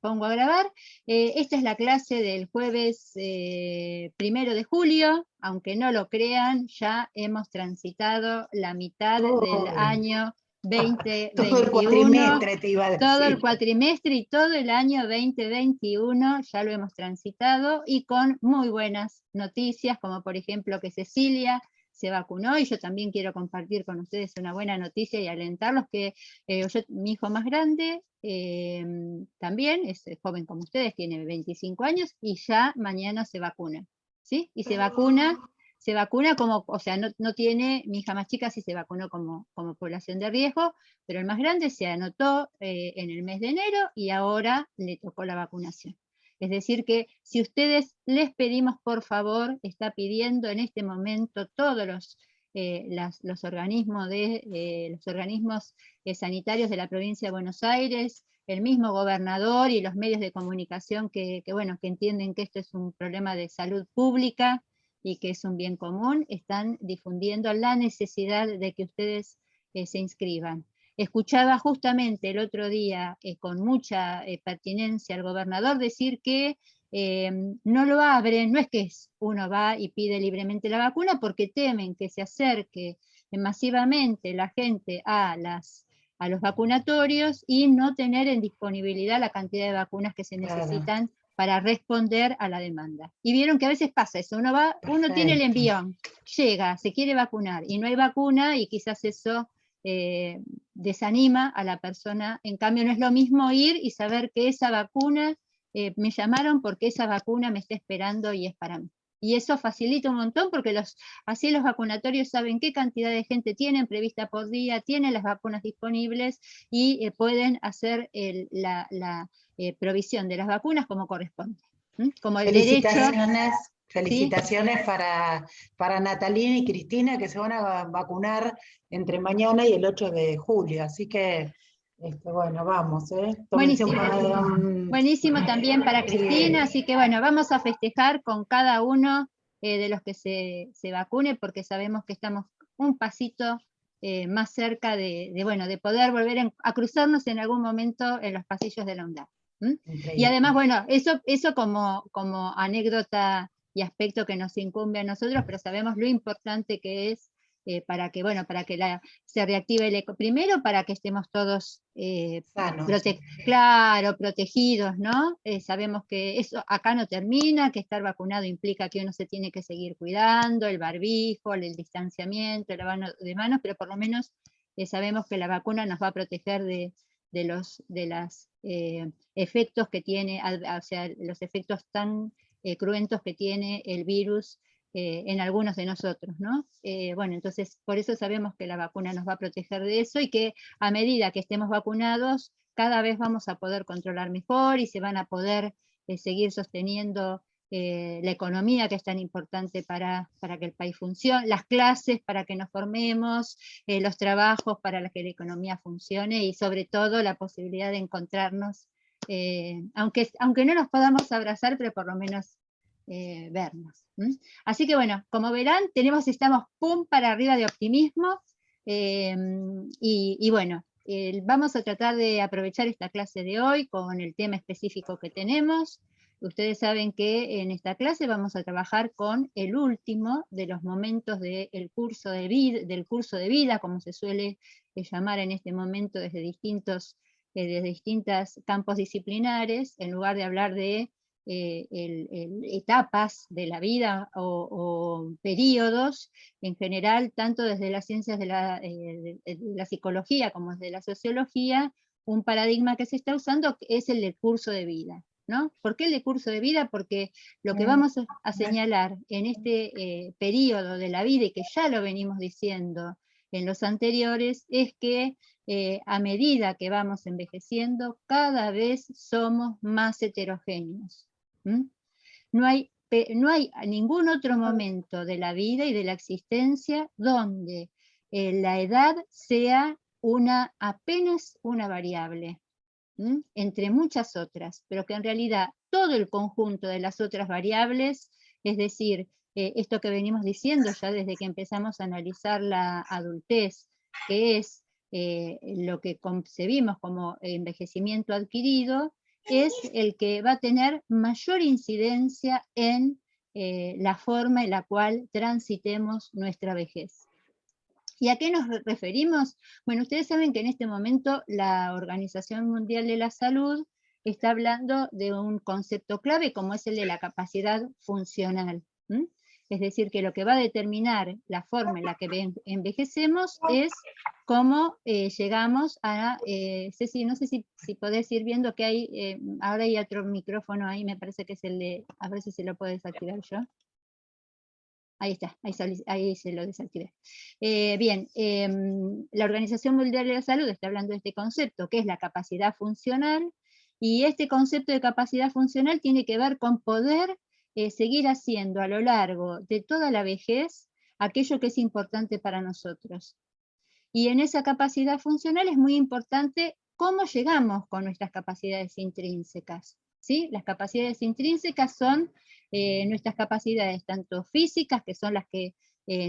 pongo a grabar. Esta es la clase del jueves 1 de julio, aunque no lo crean, ya hemos transitado la mitad del año 2021. Todo el cuatrimestre te iba a decir. Todo el cuatrimestre y todo el año 2021 ya lo hemos transitado, y con muy buenas noticias, como por ejemplo que Cecilia se vacunó, y yo también quiero compartir con ustedes una buena noticia y alentarlos que mi hijo más grande también es joven como ustedes, tiene 25 años y ya mañana se vacuna, ¿sí? Y se vacuna como, o sea, no tiene, mi hija más chica sí se vacunó como población de riesgo, pero el más grande se anotó en el mes de enero y ahora le tocó la vacunación. Es decir que si ustedes les pedimos, por favor, está pidiendo en este momento todos los organismos sanitarios de la provincia de Buenos Aires, el mismo gobernador y los medios de comunicación que entienden que esto es un problema de salud pública y que es un bien común, están difundiendo la necesidad de que ustedes se inscriban. Escuchaba justamente el otro día con mucha pertinencia al gobernador decir que no lo abren, no es que uno va y pide libremente la vacuna, porque temen que se acerque masivamente la gente a los vacunatorios y no tener en disponibilidad la cantidad de vacunas que se necesitan para responder a la demanda. Y vieron que a veces pasa eso, uno tiene el envión, llega, se quiere vacunar y no hay vacuna, y quizás eso desanima a la persona. En cambio no es lo mismo ir y saber que esa vacuna, me llamaron porque esa vacuna me está esperando y es para mí. Y eso facilita un montón, porque así los vacunatorios saben qué cantidad de gente tienen prevista por día, tienen las vacunas disponibles y pueden hacer la provisión de las vacunas como corresponde. Como el derecho. Felicitaciones, ¿sí? para Natalina y Cristina, que se van a vacunar entre mañana y el 8 de julio. Así que, bueno, vamos. Buenísimo. Buenísimo también para Cristina, así que bueno, vamos a festejar con cada uno de los que se vacune, porque sabemos que estamos un pasito más cerca de poder volver a cruzarnos en algún momento en los pasillos de la UNDAD. Y además, bueno, eso como anécdota y aspecto que nos incumbe a nosotros, pero sabemos lo importante que es para que se reactive primero, para que estemos todos protegidos, ¿no? Sabemos que eso acá no termina, que estar vacunado implica que uno se tiene que seguir cuidando, el barbijo, el distanciamiento, el lavado de manos, pero por lo menos sabemos que la vacuna nos va a proteger de los efectos que tiene, o sea, los efectos tan cruentos que tiene el virus en algunos de nosotros, ¿no? Bueno, entonces por eso sabemos que la vacuna nos va a proteger de eso, y que a medida que estemos vacunados cada vez vamos a poder controlar mejor y se van a poder seguir sosteniendo la economía, que es tan importante para que el país funcione, las clases para que nos formemos, los trabajos para que la economía funcione, y sobre todo la posibilidad de encontrarnos, aunque no nos podamos abrazar, pero por lo menos vernos. Así que bueno, como verán, estamos pum para arriba de optimismo, y bueno, vamos a tratar de aprovechar esta clase de hoy con el tema específico que tenemos. Ustedes saben que en esta clase vamos a trabajar con el último de los momentos del curso de vida, como se suele llamar en este momento desde distintos campos disciplinares, en lugar de hablar de etapas de la vida o periodos, en general, tanto desde las ciencias de la psicología como desde la sociología, un paradigma que se está usando es el del curso de vida, ¿no? ¿Por qué el de curso de vida? Porque lo que vamos a señalar en este periodo de la vida, y que ya lo venimos diciendo en los anteriores, es que a medida que vamos envejeciendo, cada vez somos más heterogéneos. No hay ningún otro momento de la vida y de la existencia donde la edad sea apenas una variable, entre muchas otras, pero que en realidad todo el conjunto de las otras variables, es decir, esto que venimos diciendo ya desde que empezamos a analizar la adultez, que es lo que concebimos como envejecimiento adquirido, es el que va a tener mayor incidencia en la forma en la cual transitemos nuestra vejez. ¿Y a qué nos referimos? Bueno, ustedes saben que en este momento la Organización Mundial de la Salud está hablando de un concepto clave como es el de la capacidad funcional. Es decir, que lo que va a determinar la forma en la que envejecemos es cómo llegamos a... Ceci, no sé si podés ir viendo que hay, ahora hay otro micrófono ahí, me parece que es el de... A ver si se lo puedo desactivar yo. Ahí está, ahí se lo desactivé. Bien, la Organización Mundial de la Salud está hablando de este concepto, que es la capacidad funcional, y este concepto de capacidad funcional tiene que ver con poder seguir haciendo a lo largo de toda la vejez aquello que es importante para nosotros. Y en esa capacidad funcional es muy importante cómo llegamos con nuestras capacidades intrínsecas, ¿sí? Las capacidades intrínsecas son nuestras capacidades tanto físicas, que son las que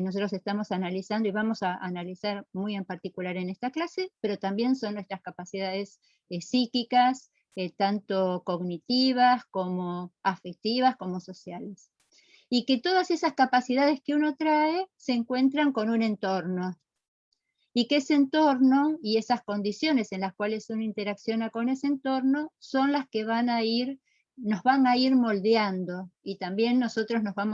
nosotros estamos analizando y vamos a analizar muy en particular en esta clase, pero también son nuestras capacidades psíquicas, tanto cognitivas como afectivas como sociales. Y que todas esas capacidades que uno trae se encuentran con un entorno, y que ese entorno y esas condiciones en las cuales uno interacciona con ese entorno son las que nos van a ir moldeando, y también nosotros nos van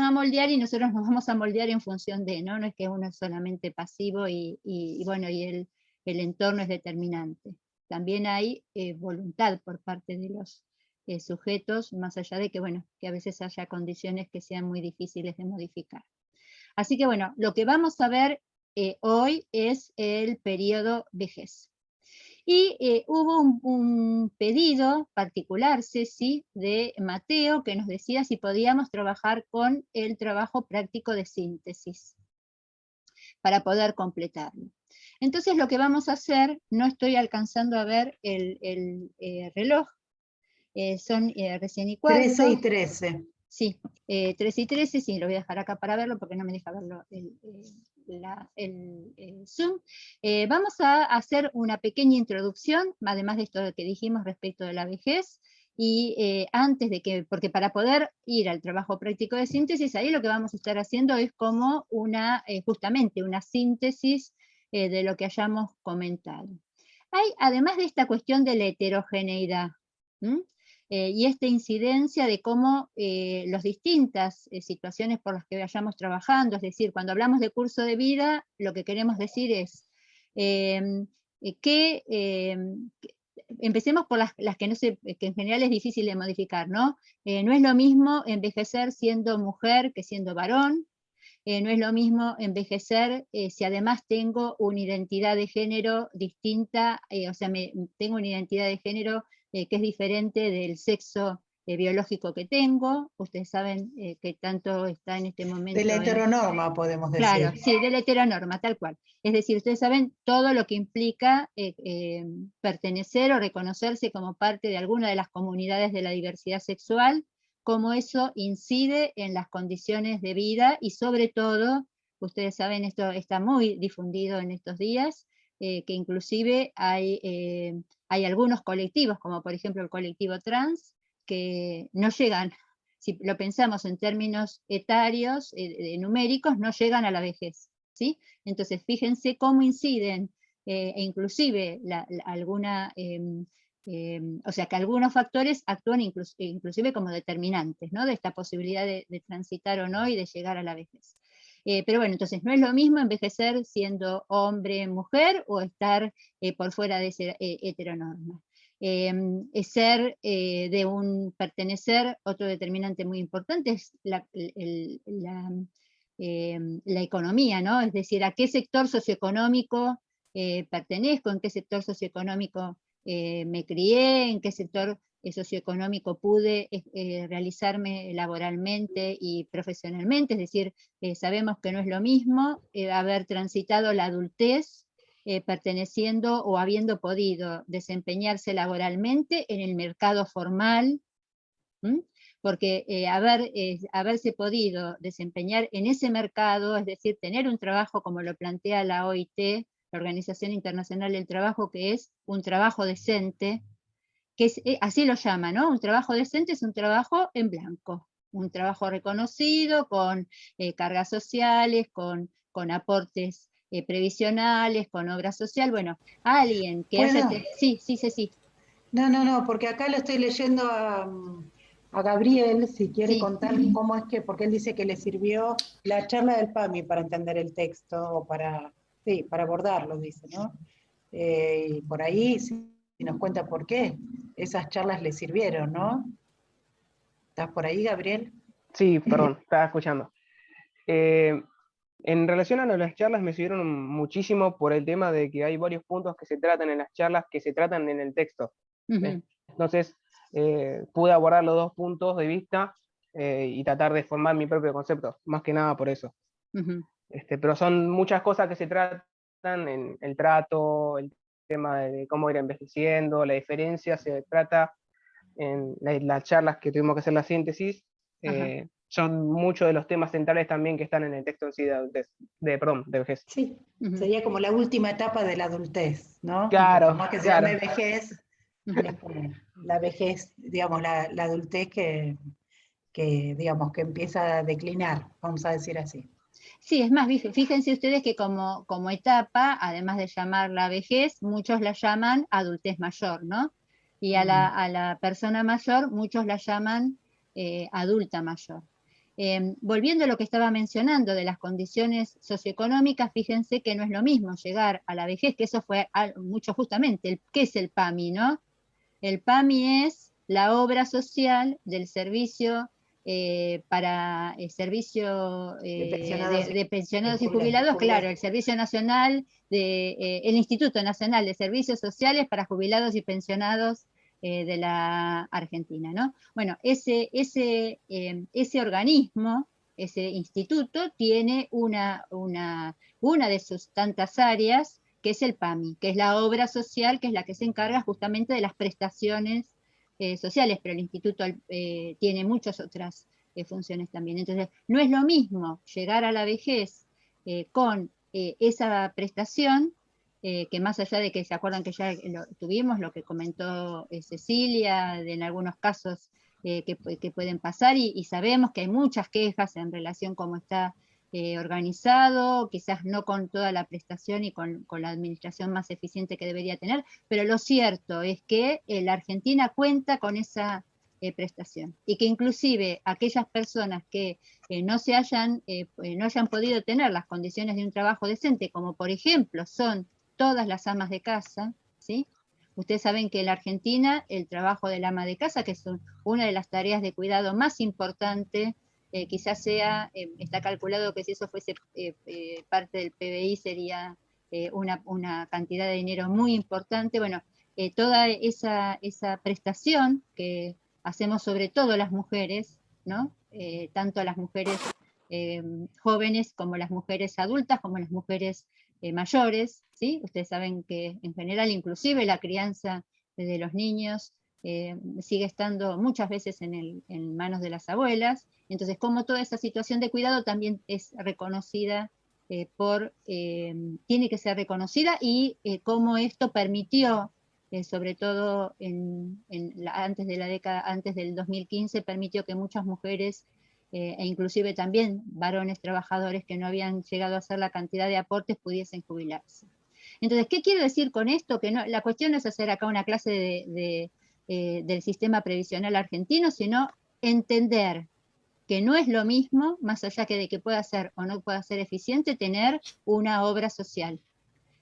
a moldear y nosotros nos vamos a moldear en función de, no es que uno es solamente pasivo y bueno, y el entorno es determinante. También hay voluntad por parte de los sujetos, más allá de que, bueno, que a veces haya condiciones que sean muy difíciles de modificar. Así que bueno, lo que vamos a ver hoy es el periodo vejez. Y hubo un pedido particular, Ceci, de Mateo, que nos decía si podíamos trabajar con el trabajo práctico de síntesis, para poder completarlo. Entonces lo que vamos a hacer, no estoy alcanzando a ver el reloj, son recién y cuarto. 13 y 13. Sí, 3 y 13, sí, lo voy a dejar acá para verlo porque no me deja verlo el Zoom. Vamos a hacer una pequeña introducción, además de esto que dijimos respecto de la vejez, y antes de que, porque para poder ir al trabajo práctico de síntesis, ahí lo que vamos a estar haciendo es como justamente una síntesis de lo que hayamos comentado. Hay, además de esta cuestión de la heterogeneidad, y esta incidencia de cómo las distintas situaciones por las que vayamos trabajando, es decir, cuando hablamos de curso de vida, lo que queremos decir es empecemos por las que, que en general es difícil de modificar, ¿no? No es lo mismo envejecer siendo mujer que siendo varón, no es lo mismo envejecer si además tengo una identidad de género distinta, o sea, tengo una identidad de género que es diferente del sexo biológico que tengo. Ustedes saben que tanto está en este momento... De la heteronorma, podemos decir. Claro, sí, de la heteronorma, tal cual. Es decir, ustedes saben todo lo que implica pertenecer o reconocerse como parte de alguna de las comunidades de la diversidad sexual, cómo eso incide en las condiciones de vida y sobre todo, ustedes saben, esto está muy difundido en estos días, que inclusive hay algunos colectivos, como por ejemplo el colectivo trans, que no llegan, si lo pensamos en términos etarios, numéricos, no llegan a la vejez, ¿sí? Entonces fíjense cómo inciden, e inclusive o sea que algunos factores actúan inclusive como determinantes, ¿no? De esta posibilidad de transitar o no y de llegar a la vejez. Pero bueno, entonces no es lo mismo envejecer siendo hombre, mujer, o estar por fuera de esa heteronorma. Pertenecer, otro determinante muy importante es la economía, ¿no? Es decir, a qué sector socioeconómico pertenezco, en qué sector socioeconómico me crié, en qué sector socioeconómico pude realizarme laboralmente y profesionalmente. Es decir, sabemos que no es lo mismo haber transitado la adultez perteneciendo o habiendo podido desempeñarse laboralmente en el mercado formal, porque haberse podido desempeñar en ese mercado, es decir, tener un trabajo como lo plantea la OIT, la Organización Internacional del Trabajo, que es un trabajo decente, que es, así lo llama, ¿no? Un trabajo decente es un trabajo en blanco, un trabajo reconocido, con cargas sociales, con aportes previsionales, con obra social, bueno, alguien que haya... ¿Puedo? Sí, sí, sí, sí, No, porque acá lo estoy leyendo a Gabriel, si quiere sí. contar cómo es que, porque él dice que le sirvió la charla del PAMI para entender el texto, o para, sí, para abordarlo, dice, ¿no? Y por ahí, si nos cuenta por qué esas charlas le sirvieron, ¿no? ¿Estás por ahí, Gabriel? Sí, perdón, estaba escuchando. Eh, en relación a las charlas me sirvieron muchísimo por el tema de que hay varios puntos que se tratan en las charlas que se tratan en el texto. Ujú. Entonces, pude abordar los dos puntos de vista y tratar de formar mi propio concepto, más que nada por eso. Ujú. Pero son muchas cosas que se tratan en el trato, el tema de cómo ir envejeciendo, la diferencia se trata en las charlas que tuvimos que hacer la síntesis. Son muchos de los temas centrales también que están en el texto en sí de adultez, de vejez. Sí, Ujú. sería como la última etapa de la adultez, ¿no? Claro, Por más que se claro. llame vejez, es como la vejez, digamos, la adultez que, digamos, que empieza a declinar, vamos a decir así. Sí, es más, fíjense ustedes que como etapa, además de llamarla vejez, muchos la llaman adultez mayor, ¿no? Y a la persona mayor, muchos la llaman adulta mayor. Volviendo a lo que estaba mencionando de las condiciones socioeconómicas, fíjense que no es lo mismo llegar a la vejez, que eso fue mucho justamente, ¿qué es el PAMI, no? El PAMI es la obra social del servicio para el servicio de pensionados y jubilados, claro, el Servicio Nacional, el Instituto Nacional de Servicios Sociales para Jubilados y Pensionados de la Argentina, ¿no? Bueno, ese organismo, ese instituto, tiene una de sus tantas áreas, que es el PAMI, que es la obra social, que es la que se encarga justamente de las prestaciones sociales, pero el instituto tiene muchas otras funciones también. Entonces, no es lo mismo llegar a la vejez con esa prestación, que más allá de que se acuerdan que ya tuvimos lo que comentó Cecilia, en algunos casos que pueden pasar, y sabemos que hay muchas quejas en relación a cómo está organizado, quizás no con toda la prestación y con la administración más eficiente que debería tener, pero lo cierto es que la Argentina cuenta con esa prestación, y que inclusive aquellas personas que no hayan podido tener las condiciones de un trabajo decente, como por ejemplo son todas las amas de casa, ¿sí? Ustedes saben que en la Argentina el trabajo del ama de casa, que es una de las tareas de cuidado más importantes, quizás está calculado que si eso fuese parte del PBI sería una cantidad de dinero muy importante. Bueno, toda esa prestación que hacemos sobre todo las mujeres, ¿no? Tanto las mujeres jóvenes como las mujeres adultas, como las mujeres mayores, ¿sí? Ustedes saben que en general inclusive la crianza de los niños sigue estando muchas veces en manos de las abuelas. Entonces, como toda esa situación de cuidado también es reconocida tiene que ser reconocida, y cómo esto permitió, sobre todo antes de la década, antes del 2015, permitió que muchas mujeres e inclusive también varones trabajadores que no habían llegado a hacer la cantidad de aportes pudiesen jubilarse. Entonces, ¿qué quiero decir con esto? Que la cuestión no es hacer acá una clase del sistema previsional argentino, sino entender que no es lo mismo, más allá de que pueda ser o no pueda ser eficiente, tener una obra social.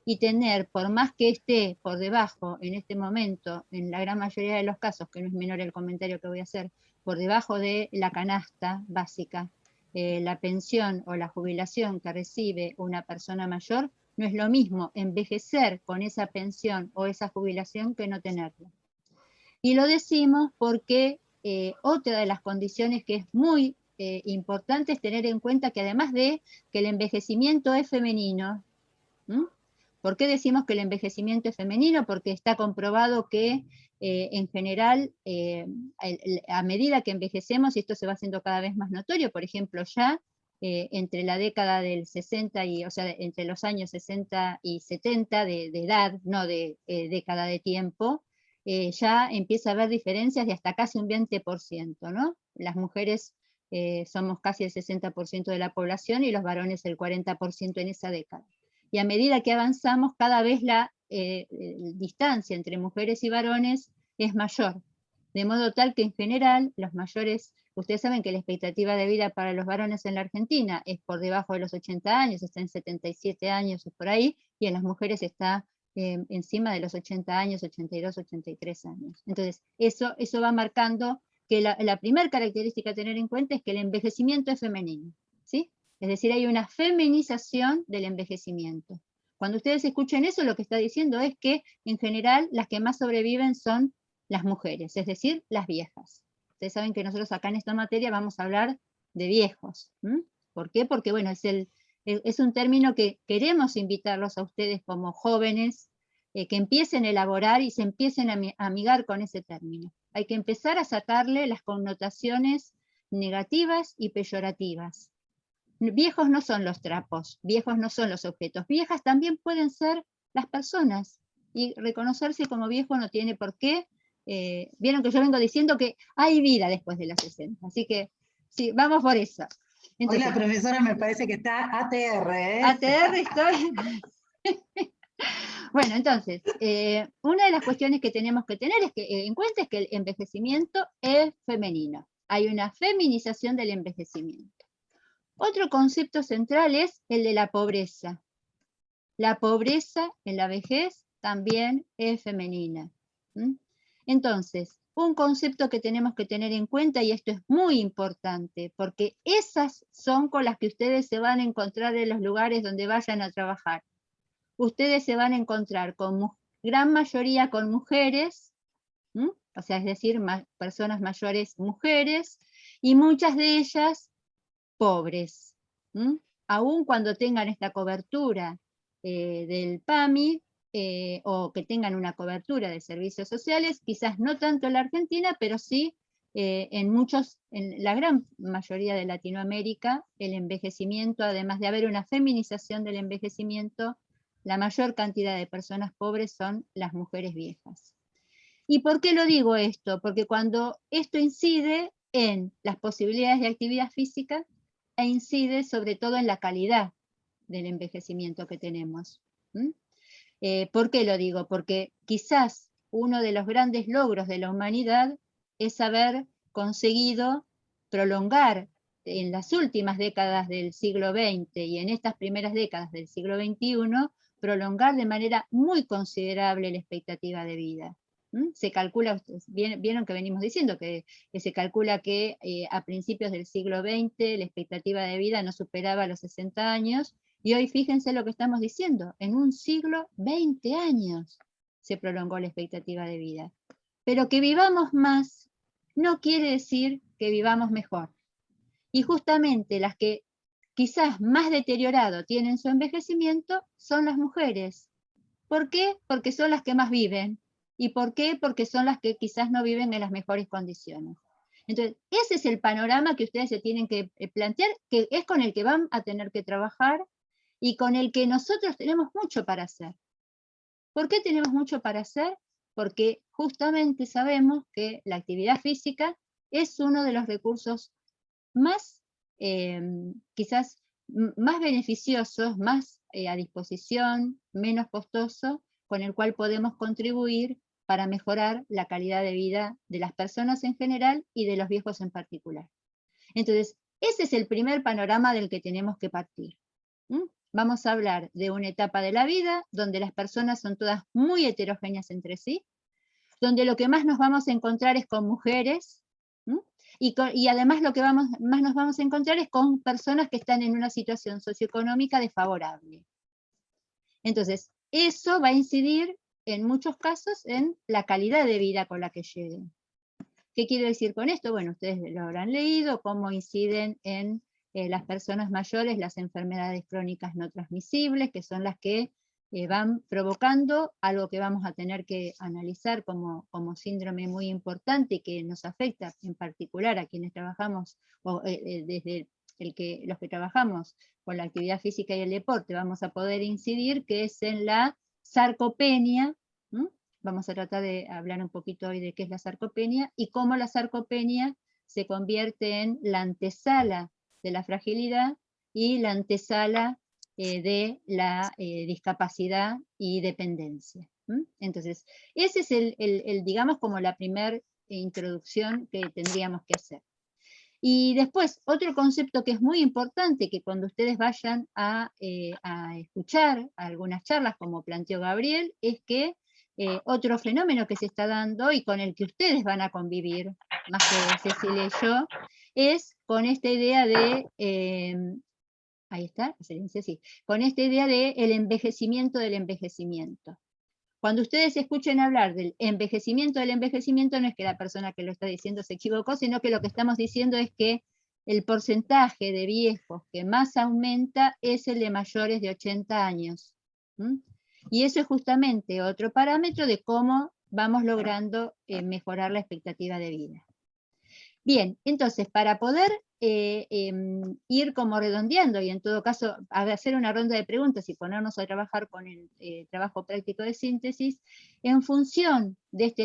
Y tener, por más que esté por debajo en este momento, en la gran mayoría de los casos, que no es menor el comentario que voy a hacer, por debajo de la canasta básica, la pensión o la jubilación que recibe una persona mayor, no es lo mismo envejecer con esa pensión o esa jubilación que no tenerla. Y lo decimos porque otra de las condiciones que es muy importante es tener en cuenta que además de que el envejecimiento es femenino, ¿m? ¿Por qué decimos que el envejecimiento es femenino? Porque está comprobado que en general, a medida que envejecemos, y esto se va haciendo cada vez más notorio, por ejemplo, ya entre la década del 60 y, o sea, entre los años 60 y 70 de edad, no de década de tiempo, ya empieza a haber diferencias de hasta casi un 20%, ¿no? Las mujeres somos casi el 60% de la población y los varones el 40% en esa década. Y a medida que avanzamos, cada vez la distancia entre mujeres y varones es mayor. De modo tal que en general los mayores, ustedes saben que la expectativa de vida para los varones en la Argentina es por debajo de los 80 años, está en 77 años o por ahí, y en las mujeres está encima de los 80 años, 82, 83 años. Entonces, eso va marcando que la primera característica a tener en cuenta es que el envejecimiento es femenino, ¿sí? Es decir, hay una feminización del envejecimiento. Cuando ustedes escuchen eso, lo que está diciendo es que, en general, las que más sobreviven son las mujeres, es decir, las viejas. Ustedes saben que nosotros acá en esta materia vamos a hablar de viejos. ¿Por qué? Porque, bueno, es un término que queremos invitarlos a ustedes como jóvenes, que empiecen a elaborar y se empiecen a amigar con ese término. Hay que empezar a sacarle las connotaciones negativas y peyorativas. Viejos no son los trapos, viejos no son los objetos, viejas también pueden ser las personas, y reconocerse como viejo no tiene por qué. Vieron que yo vengo diciendo que hay vida después de los 60, así que sí, vamos por eso. Entonces, hoy la profesora me parece que está ATR, ¿eh? ATR estoy... Bueno, entonces, una de las cuestiones que tenemos que tener es que, en cuenta es que el envejecimiento es femenino. Hay una feminización del envejecimiento. Otro concepto central es el de la pobreza. La pobreza en la vejez también es femenina. Entonces, un concepto que tenemos que tener en cuenta, y esto es muy importante, porque esas son con las que ustedes se van a encontrar en los lugares donde vayan a trabajar. Ustedes se van a encontrar con gran mayoría con mujeres, o sea, es decir, personas mayores mujeres, y muchas de ellas pobres. Aún cuando tengan esta cobertura del PAMI, o que tengan una cobertura de servicios sociales, quizás no tanto en la Argentina, pero sí en la gran mayoría de Latinoamérica, el envejecimiento, además de haber una feminización del envejecimiento, la mayor cantidad de personas pobres son las mujeres viejas. ¿Y por qué lo digo esto? Porque cuando esto incide en las posibilidades de actividad física, e incide sobre todo en la calidad del envejecimiento que tenemos. ¿Por qué lo digo? Porque quizás uno de los grandes logros de la humanidad es haber conseguido prolongar en las últimas décadas del siglo XX y en estas primeras décadas del siglo XXI, prolongar de manera muy considerable la expectativa de vida. Se calcula, ustedes vieron que venimos diciendo que se calcula que a principios del siglo XX la expectativa de vida no superaba los 60 años, y hoy fíjense lo que estamos diciendo, en un siglo 20 años se prolongó la expectativa de vida. Pero que vivamos más no quiere decir que vivamos mejor. Y justamente las que quizás más deteriorado tienen su envejecimiento son las mujeres. ¿Por qué? Porque son las que más viven. ¿Y por qué? Porque son las que quizás no viven en las mejores condiciones. Entonces, ese es el panorama que ustedes se tienen que plantear, que es con el que van a tener que trabajar y con el que nosotros tenemos mucho para hacer. ¿Por qué tenemos mucho para hacer? Porque justamente sabemos que la actividad física es uno de los recursos más, quizás, más beneficiosos, más a disposición, menos costoso, con el cual podemos contribuir para mejorar la calidad de vida de las personas en general y de los viejos en particular. Entonces, ese es el primer panorama del que tenemos que partir. Vamos a hablar de una etapa de la vida donde las personas son todas muy heterogéneas entre sí, donde lo que más nos vamos a encontrar es con mujeres, y además lo que más nos vamos a encontrar es con personas que están en una situación socioeconómica desfavorable. Entonces, eso va a incidir en muchos casos en la calidad de vida con la que lleguen. ¿Qué quiero decir con esto? Bueno, ustedes lo habrán leído, cómo inciden en las personas mayores las enfermedades crónicas no transmisibles, que son las que van provocando algo que vamos a tener que analizar como síndrome muy importante y que nos afecta en particular a quienes trabajamos desde los que trabajamos con la actividad física y el deporte vamos a poder incidir, que es en la sarcopenia. Vamos a tratar de hablar un poquito hoy de qué es la sarcopenia y cómo la sarcopenia se convierte en la antesala de la fragilidad y la antesala de la discapacidad y dependencia. Entonces, ese es digamos, como la primera introducción que tendríamos que hacer. Y después, otro concepto que es muy importante, que cuando ustedes vayan a escuchar algunas charlas, como planteó Gabriel, es que otro fenómeno que se está dando y con el que ustedes van a convivir, más que Cecilia y yo, es con esta idea de, ahí está, sí, con esta idea de el envejecimiento del envejecimiento. Cuando ustedes escuchen hablar del envejecimiento, no es que la persona que lo está diciendo se equivocó, sino que lo que estamos diciendo es que el porcentaje de viejos que más aumenta es el de mayores de 80 años. Y eso es justamente otro parámetro de cómo vamos logrando mejorar la expectativa de vida. Bien, entonces, para poder ir como redondeando y en todo caso hacer una ronda de preguntas y ponernos a trabajar con el trabajo práctico de síntesis, en función de esta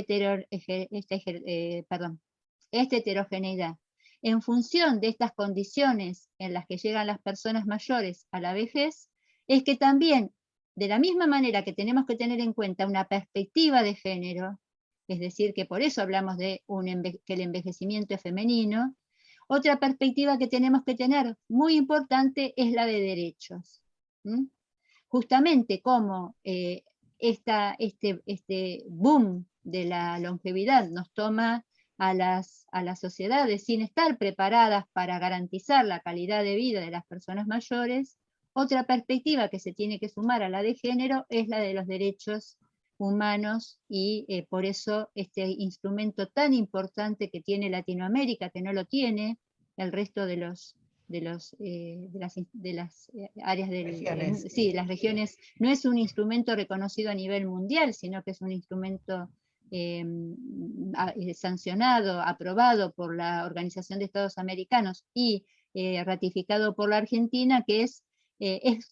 heterogeneidad, en función de estas condiciones en las que llegan las personas mayores a la vejez, es que también, de la misma manera que tenemos que tener en cuenta una perspectiva de género, es decir, que por eso hablamos de que el envejecimiento es femenino, otra perspectiva que tenemos que tener muy importante es la de derechos. Justamente como este boom de la longevidad nos toma a las sociedades sin estar preparadas para garantizar la calidad de vida de las personas mayores, otra perspectiva que se tiene que sumar a la de género es la de los derechos humanos, y por eso este instrumento tan importante que tiene Latinoamérica, que no lo tiene el resto de las áreas sí, las regiones, no es un instrumento reconocido a nivel mundial, sino que es un instrumento sancionado, aprobado por la Organización de Estados Americanos y ratificado por la Argentina, que es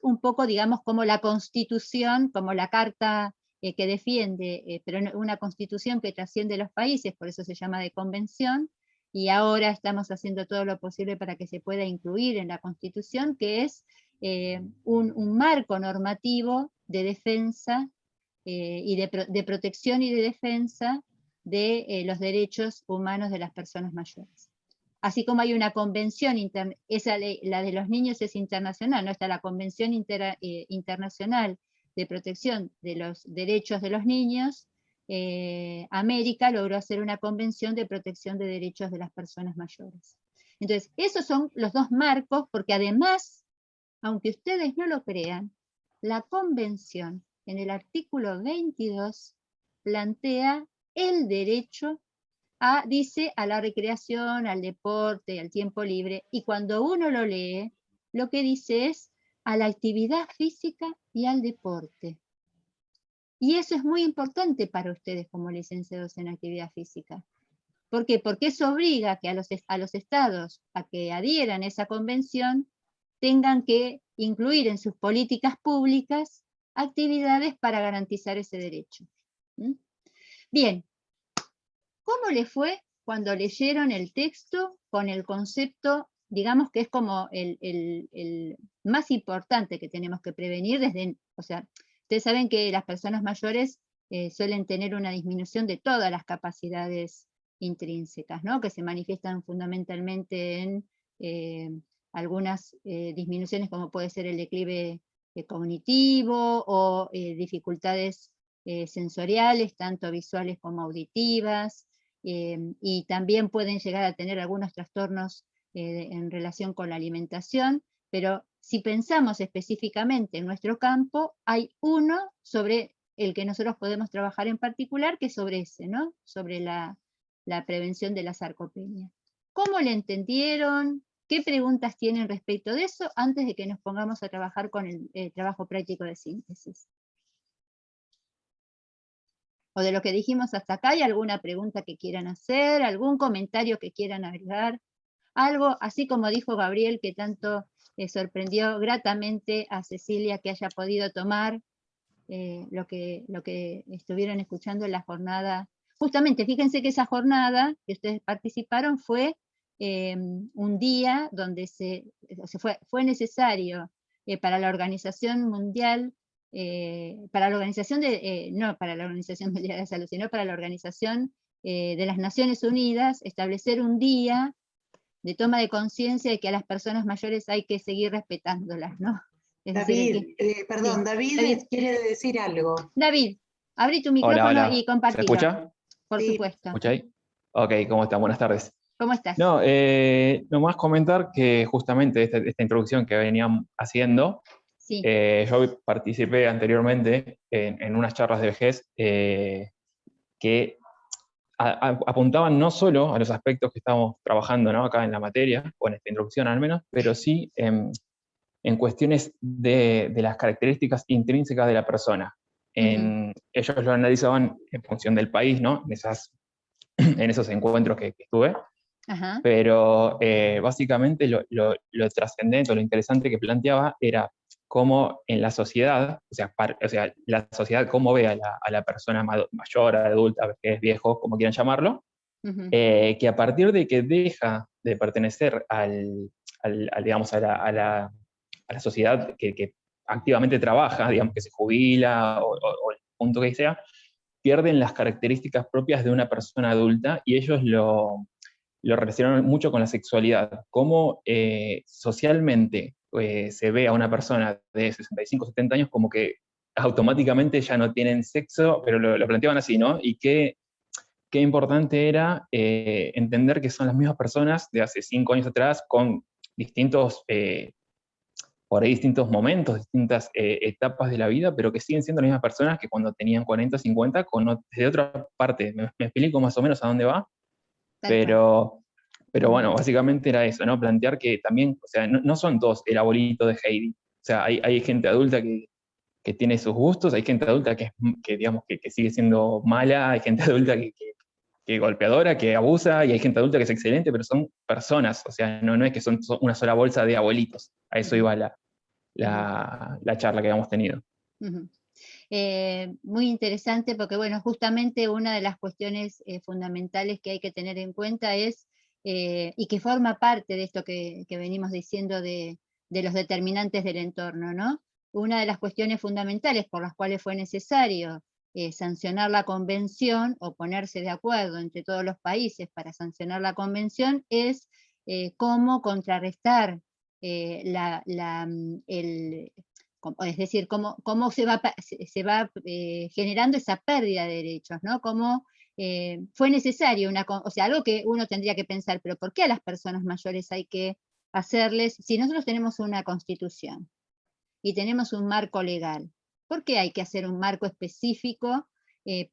un poco, digamos, como la Constitución, como la Carta que defiende, pero una constitución que trasciende los países, por eso se llama de convención, y ahora estamos haciendo todo lo posible para que se pueda incluir en la constitución, que es un marco normativo de defensa y de protección y de defensa de los derechos humanos de las personas mayores. Así como hay una convención, la de los niños es internacional, ¿no? Está la Convención Internacional de Protección de los Derechos de los Niños. América logró hacer una convención de protección de derechos de las personas mayores. Entonces, esos son los dos marcos, porque además, aunque ustedes no lo crean, la convención en el artículo 22 plantea el derecho dice a la recreación, al deporte, al tiempo libre, y cuando uno lo lee, lo que dice es a la actividad física y al deporte. Y eso es muy importante para ustedes como licenciados en actividad física. ¿Por qué? Porque eso obliga que a los estados a que adhieran a esa convención tengan que incluir en sus políticas públicas actividades para garantizar ese derecho. Bien, ¿cómo les fue cuando leyeron el texto con el concepto, digamos que es como el más importante que tenemos que prevenir o sea, ustedes saben que las personas mayores suelen tener una disminución de todas las capacidades intrínsecas, ¿no? Que se manifiestan fundamentalmente en algunas disminuciones, como puede ser el declive cognitivo o dificultades sensoriales, tanto visuales como auditivas, y también pueden llegar a tener algunos trastornos en relación con la alimentación, pero si pensamos específicamente en nuestro campo, hay uno sobre el que nosotros podemos trabajar en particular, que es sobre ese, ¿no? Sobre la prevención de la sarcopenia. ¿Cómo le entendieron? ¿Qué preguntas tienen respecto de eso antes de que nos pongamos a trabajar con el trabajo práctico de síntesis? O de lo que dijimos hasta acá, ¿hay alguna pregunta que quieran hacer? ¿Algún comentario que quieran agregar? algo, así como dijo Gabriel, que tanto sorprendió gratamente a Cecilia que haya podido tomar lo que estuvieron escuchando en la jornada. Justamente, fíjense que esa jornada que ustedes participaron fue un día donde fue necesario para la Organización Mundial, para la Organización no para la Organización Mundial de la Salud, sino para la Organización de las Naciones Unidas, establecer un día de toma de conciencia de que a las personas mayores hay que seguir respetándolas, ¿no? Es David, decir, perdón, sí. David quiere decir algo. David, abrí tu Hola, micrófono hola. y ¿Se compartilo. escucha? Por Sí. supuesto. ¿Escucha ahí? Ok, ¿cómo están? Buenas tardes. ¿Cómo estás? No, nomás comentar que justamente esta introducción que venían haciendo, Sí. yo participé anteriormente en unas charlas de vejez que apuntaban no solo a los aspectos que estamos trabajando, ¿no?, acá en la materia, o en esta introducción al menos, pero sí en cuestiones de las características intrínsecas de la persona. Ellos lo analizaban en función del país, ¿no?, en esos encuentros que estuve. Ajá. Pero básicamente lo trascendente, lo interesante que planteaba era cómo en la sociedad, o sea, la sociedad cómo ve a la persona mayor, adulta, que es viejo, como quieran llamarlo, que a partir de que deja de pertenecer digamos, a la sociedad que activamente trabaja, digamos, que se jubila o el punto que sea, pierden las características propias de una persona adulta, y ellos lo relacionaron mucho con la sexualidad. Cómo socialmente se ve a una persona de 65, 70 años como que automáticamente ya no tienen sexo, pero lo planteaban así, ¿no? Y qué importante era entender que son las mismas personas de hace 5 años atrás, con distintos, por ahí distintos momentos, distintas etapas de la vida, pero que siguen siendo las mismas personas que cuando tenían 40, 50, desde otra parte. ¿Me explico más o menos a dónde va? Pero bueno, básicamente era eso, ¿no? Plantear que también, o sea, no son todos el abuelito de Heidi. O sea, hay gente adulta que tiene sus gustos, hay gente adulta digamos, que sigue siendo mala, hay gente adulta que golpeadora, que abusa, y hay gente adulta que es excelente, pero son personas, o sea, no es que son una sola bolsa de abuelitos. A eso iba la charla que habíamos tenido. Muy interesante porque, bueno, justamente una de las cuestiones fundamentales que hay que tener en cuenta es, y que forma parte de esto que venimos diciendo de los determinantes del entorno, ¿no? Una de las cuestiones fundamentales por las cuales fue necesario sancionar la convención o ponerse de acuerdo entre todos los países para sancionar la convención es cómo contrarrestar es decir, cómo se va generando esa pérdida de derechos, ¿no? Cómo fue necesario, o sea, algo que uno tendría que pensar, pero ¿por qué a las personas mayores hay que hacerles, si nosotros tenemos una constitución y tenemos un marco legal, ¿por qué hay que hacer un marco específico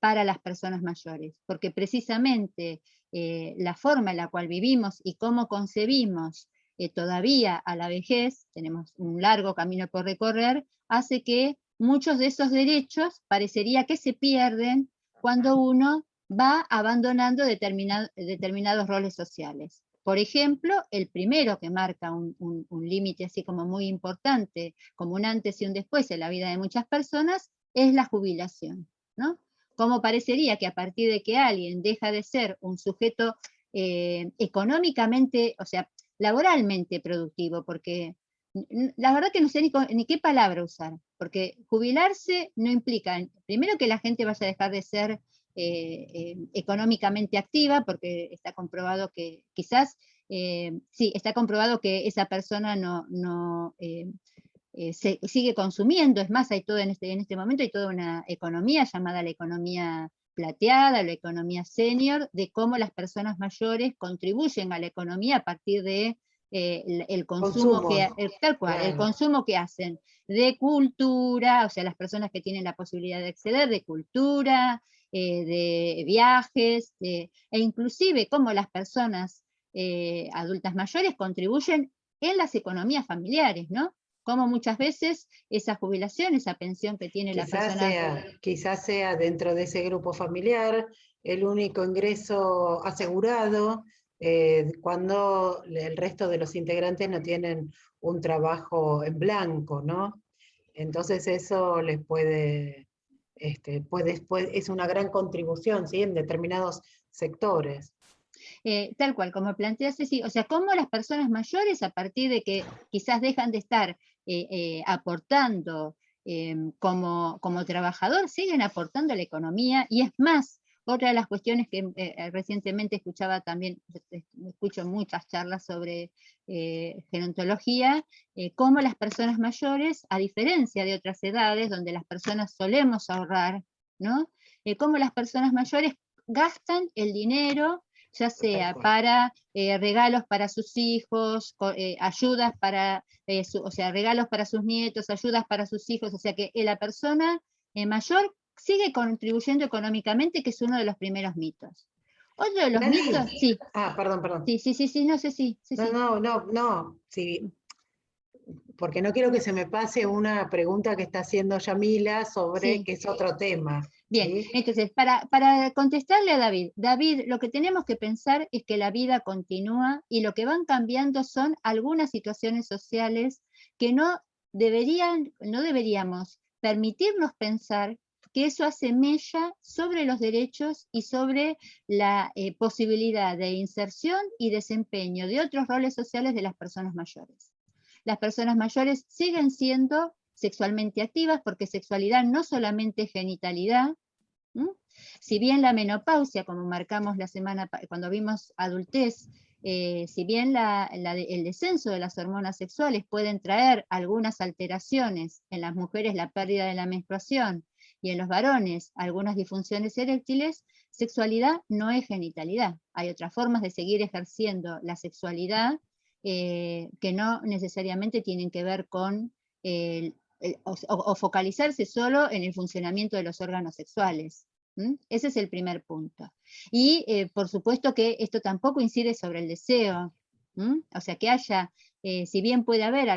para las personas mayores? Porque precisamente la forma en la cual vivimos y cómo concebimos todavía a la vejez, tenemos un largo camino por recorrer, hace que muchos de esos derechos parecería que se pierden cuando uno va abandonando determinados roles sociales. Por ejemplo, el primero que marca un límite así como muy importante, como un antes y un después en la vida de muchas personas, es la jubilación, ¿no? Como parecería que a partir de que alguien deja de ser un sujeto económicamente, o sea, laboralmente productivo, porque la verdad que no sé ni qué palabra usar, porque jubilarse no implica, primero, que la gente vaya a dejar de ser económicamente activa, porque está comprobado que quizás, sí, está comprobado que esa persona se sigue consumiendo. Es más, hay todo en este momento hay toda una economía llamada la economía plateada, la economía senior, de cómo las personas mayores contribuyen a la economía a partir de el consumo tal cual, claro, el consumo que hacen de cultura, o sea, las personas que tienen la posibilidad de acceder, de cultura, de viajes, e inclusive cómo las personas adultas mayores contribuyen en las economías familiares, ¿no? Como muchas veces esa jubilación, esa pensión que tiene la persona... Quizás sea dentro de ese grupo familiar el único ingreso asegurado, cuando el resto de los integrantes no tienen un trabajo en blanco, ¿no? Entonces eso les es una gran contribución, ¿sí? En determinados sectores. Tal cual, como plantea Ceci, o sea, cómo las personas mayores, a partir de que quizás dejan de estar aportando como trabajador, siguen aportando a la economía, y es más, otra de las cuestiones que recientemente escuchaba también, escucho muchas charlas sobre gerontología, cómo las personas mayores, a diferencia de otras edades, donde las personas solemos ahorrar, ¿no? Cómo las personas mayores gastan el dinero, ya sea para regalos para sus hijos, ayudas para, o sea, regalos para sus nietos, ayudas para sus hijos, o sea que la persona mayor sigue contribuyendo económicamente, que es uno de los primeros mitos. Otro de los mitos, sí. Perdón. Sí, no sé si. No, sí, porque no quiero que se me pase una pregunta que está haciendo Yamila sobre, Sí. que es otro tema. Bien, ¿sí? entonces, para contestarle a David, lo que tenemos que pensar es que la vida continúa y lo que van cambiando son algunas situaciones sociales que no deberíamos permitirnos pensar que eso hace mella sobre los derechos y sobre la posibilidad de inserción y desempeño de otros roles sociales de las personas mayores. Las personas mayores siguen siendo sexualmente activas, porque sexualidad no solamente es genitalidad. Si bien la menopausia, como marcamos la semana cuando vimos adultez, si bien el descenso de las hormonas sexuales pueden traer algunas alteraciones, en las mujeres la pérdida de la menstruación y en los varones algunas disfunciones eréctiles, sexualidad no es genitalidad. Hay otras formas de seguir ejerciendo la sexualidad que no necesariamente tienen que ver con o focalizarse solo en el funcionamiento de los órganos sexuales. Ese es el primer punto. Y por supuesto que esto tampoco incide sobre el deseo. O sea, que haya, si bien puede haber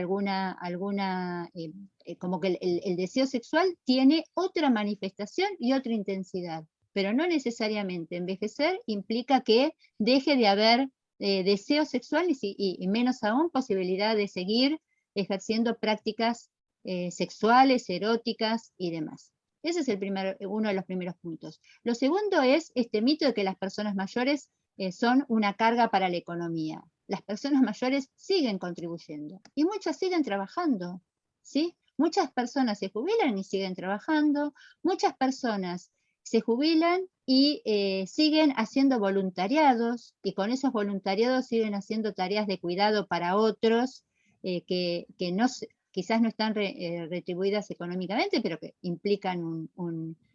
como que el deseo sexual tiene otra manifestación y otra intensidad, pero no necesariamente envejecer implica que deje de haber deseo sexual y menos aún posibilidad de seguir ejerciendo prácticas sexuales, eróticas y demás. Ese es uno de los primeros puntos. Lo segundo es este mito de que las personas mayores son una carga para la economía. Las personas mayores siguen contribuyendo y muchas siguen trabajando, ¿sí? Muchas personas se jubilan y siguen trabajando, muchas personas se jubilan y siguen haciendo voluntariados, y con esos voluntariados siguen haciendo tareas de cuidado para otros que no, quizás no están retribuidas económicamente, pero que implican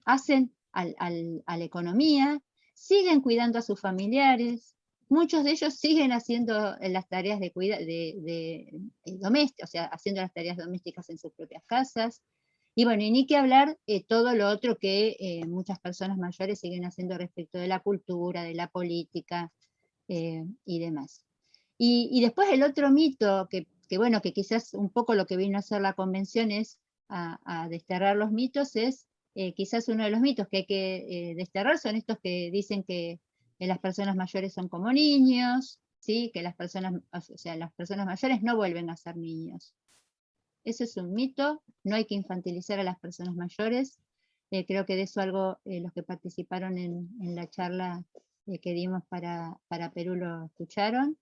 hacen a la economía, siguen cuidando a sus familiares, muchos de ellos siguen haciendo las tareas de domésticas, o sea, haciendo las tareas domésticas en sus propias casas. Y bueno, y ni que hablar todo lo otro que muchas personas mayores siguen haciendo respecto de la cultura, de la política y demás. Y después el otro mito, que bueno, que quizás un poco lo que vino a hacer la convención es a desterrar los mitos, es quizás uno de los mitos que hay que desterrar son estos que dicen que las personas mayores son como niños, ¿sí? Que las personas mayores no vuelven a ser niños. Eso es un mito, no hay que infantilizar a las personas mayores. Creo que de eso algo los que participaron en la charla que dimos para Perú lo escucharon.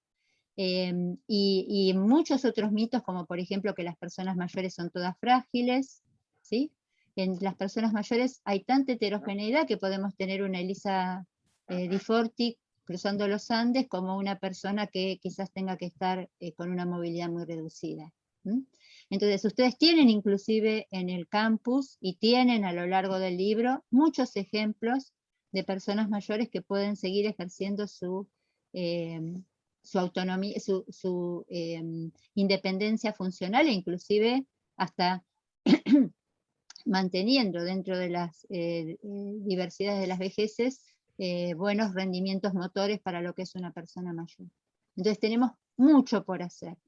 Y muchos otros mitos, como por ejemplo que las personas mayores son todas frágiles, ¿sí? En las personas mayores hay tanta heterogeneidad que podemos tener una Elisa Di Forti cruzando los Andes como una persona que quizás tenga que estar con una movilidad muy reducida. Entonces ustedes tienen inclusive en el campus y tienen a lo largo del libro muchos ejemplos de personas mayores que pueden seguir ejerciendo su autonomía, su independencia funcional e inclusive hasta manteniendo dentro de las diversidades de las vejeces buenos rendimientos motores para lo que es una persona mayor. Entonces tenemos mucho por hacer,